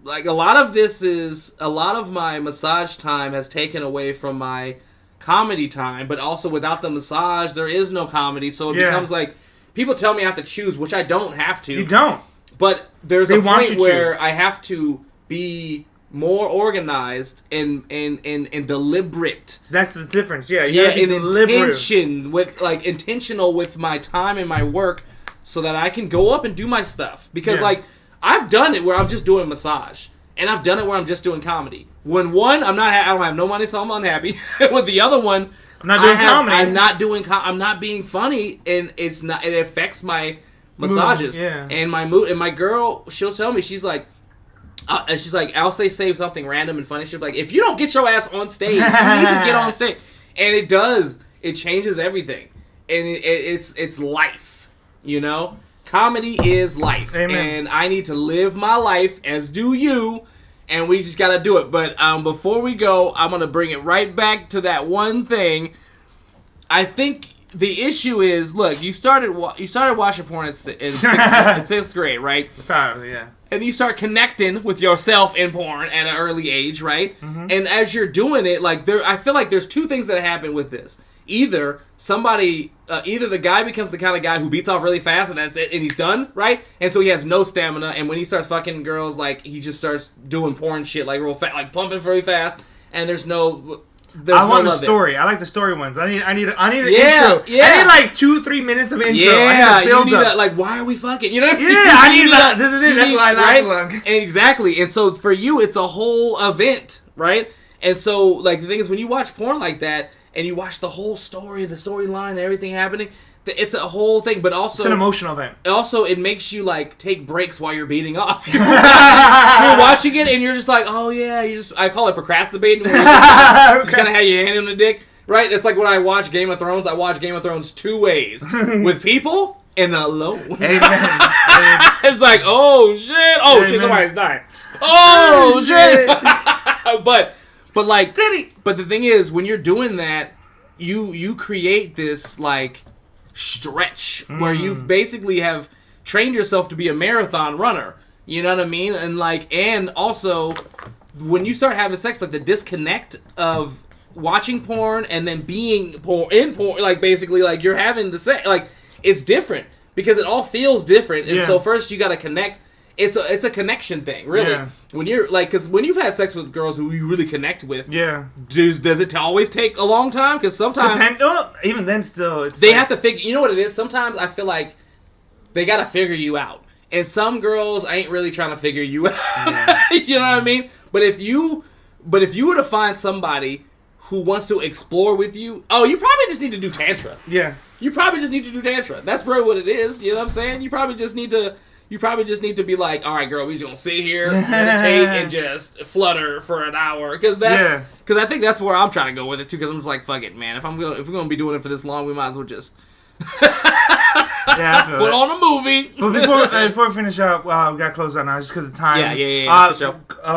a lot of my massage time has taken away from my comedy time, but also without the massage, there is no comedy. So it becomes like, people tell me I have to choose, which I don't have to. You don't. But there's a point where I have to be more organized and deliberate. That's the difference. Yeah, intentional with my time and my work, so that I can go up and do my stuff. Because like I've done it where I'm just doing massage, and I've done it where I'm just doing comedy. When one, I don't have no money, so I'm unhappy. With the other one, I'm not doing comedy. I'm not being funny, and it affects my massages and my mood. And my girl, she'll tell me, she's like, I'll say something random and funny. She'll be like, if you don't get your ass on stage, you need to get on stage. And it does. It changes everything. And it's life, you know? Comedy is life. Amen. And I need to live my life, as do you, and we just got to do it. But before we go, I'm going to bring it right back to that one thing. I think the issue is, look, you started watching porn in sixth grade, right? Probably, yeah. And you start connecting with yourself in porn at an early age, right? Mm-hmm. And as you're doing it, like I feel like there's two things that happen with this. Either the guy becomes the kind of guy who beats off really fast and that's it, and he's done, right? And so he has no stamina, and when he starts fucking girls, like, he just starts doing porn shit, like, real fast, like, pumping really fast, and there's no... I want the story. I like the story ones. I need an intro. Yeah. I need like 2-3 minutes of intro. Yeah, you need up. Like, why are we fucking? You know? Yeah, I need that. This is it. That's why I like long. Exactly. And so for you, it's a whole event, right? And so, like, the thing is, when you watch porn like that and you watch the whole story, the storyline, and everything happening, it's a whole thing. But also, it's an emotional event. Also, it makes you like take breaks while you're beating off. You're watching it and you're just like, oh yeah, I call it procrastinating. Just kind of have your hand in the dick, right? It's like when I watch Game of Thrones. I watch Game of Thrones two ways: with people and alone. Amen. It's like, oh shit, shit, somebody's dying. Oh shit. But the thing is, when you're doing that, you create this like stretch where you basically have trained yourself to be a marathon runner. You know what I mean? And also when you start having sex, like the disconnect of watching porn and then being in porn, like basically like you're having the sex, like it's different because it all feels different. And so first you got to connect. It's a connection thing, really. Yeah. When you're like, because when you've had sex with girls who you really connect with, does it always take a long time? Because sometimes, even then, still, they have to figure. You know what it is? Sometimes I feel like they got to figure you out, and some girls ain't really trying to figure you out. Yeah. You know what I mean? But if you were to find somebody who wants to explore with you, you probably just need to do tantra. Yeah. You probably just need to do tantra. That's probably what it is. You know what I'm saying? You probably just need to be like, all right, girl, we just gonna sit here, meditate, and just flutter for an hour, because I think that's where I'm trying to go with it too. Because I'm just like, fuck it, man. If we're gonna be doing it for this long, we might as well just put on a movie. But before we finish up, we gotta close out now just because of time. Yeah.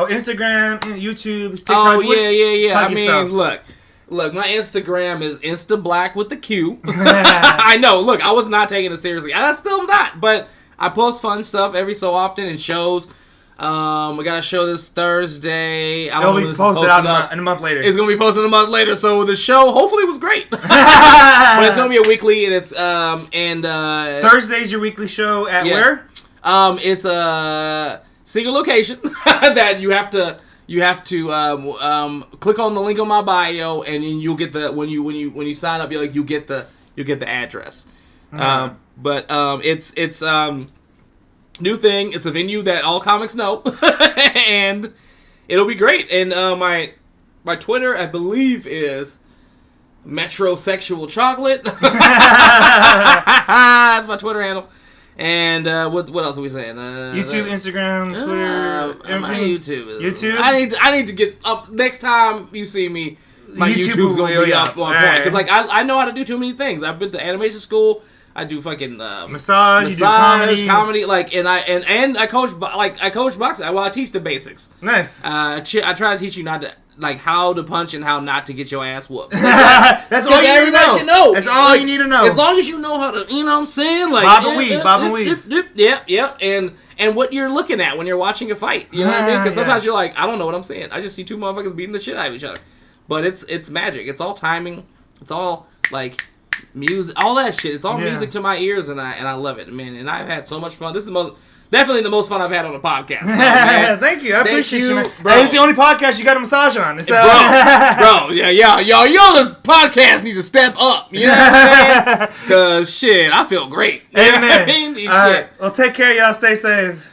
Instagram, YouTube, TikTok. Oh yeah. I mean, look, my Instagram is InstaBlack with the Q. I know. Look, I was not taking it seriously, and I still am not, but I post fun stuff every so often and shows. We got a show this Thursday. I don't know when this is posted out in a month later. It's going to be posted a month later, so the show hopefully was great. But it's going to be a weekly, and it's Thursday's your weekly show at where? It's a secret location that you have to click on the link on my bio, and then you'll get the when you sign up, you'll get the address. But it's new thing. It's a venue that all comics know, and it'll be great. And my Twitter, I believe, is Metrosexual Chocolate. That's my Twitter handle. And what else are we saying? YouTube, Instagram, Twitter. My YouTube. YouTube. I need to get up next time you see me. My YouTube's gonna be up on point because like I know how to do too many things. I've been to animation school. I do fucking massage, comedy, like, and I coach boxing. I teach the basics. Nice. I try to teach you not to like how to punch and how not to get your ass whooped. That's all you need to know. That's all you need to know. As long as you know how to, you know what I'm saying, like bob and weave. Yep. And what you're looking at when you're watching a fight, you know what I mean? Because sometimes you're like, I don't know what I'm saying. I just see two motherfuckers beating the shit out of each other. But it's magic. It's all timing. It's all like music, all that shit. It's all music to my ears, and I love it, man. And I've had so much fun. This is definitely the most fun I've had on a podcast. So, man, thank you. I appreciate you, man. Bro. Hey, it's the only podcast you got a massage on. Bro, y'all, this podcast need to step up. You know what I'm saying? Because shit, I feel great. Amen. All right. Well, take care, y'all. Stay safe.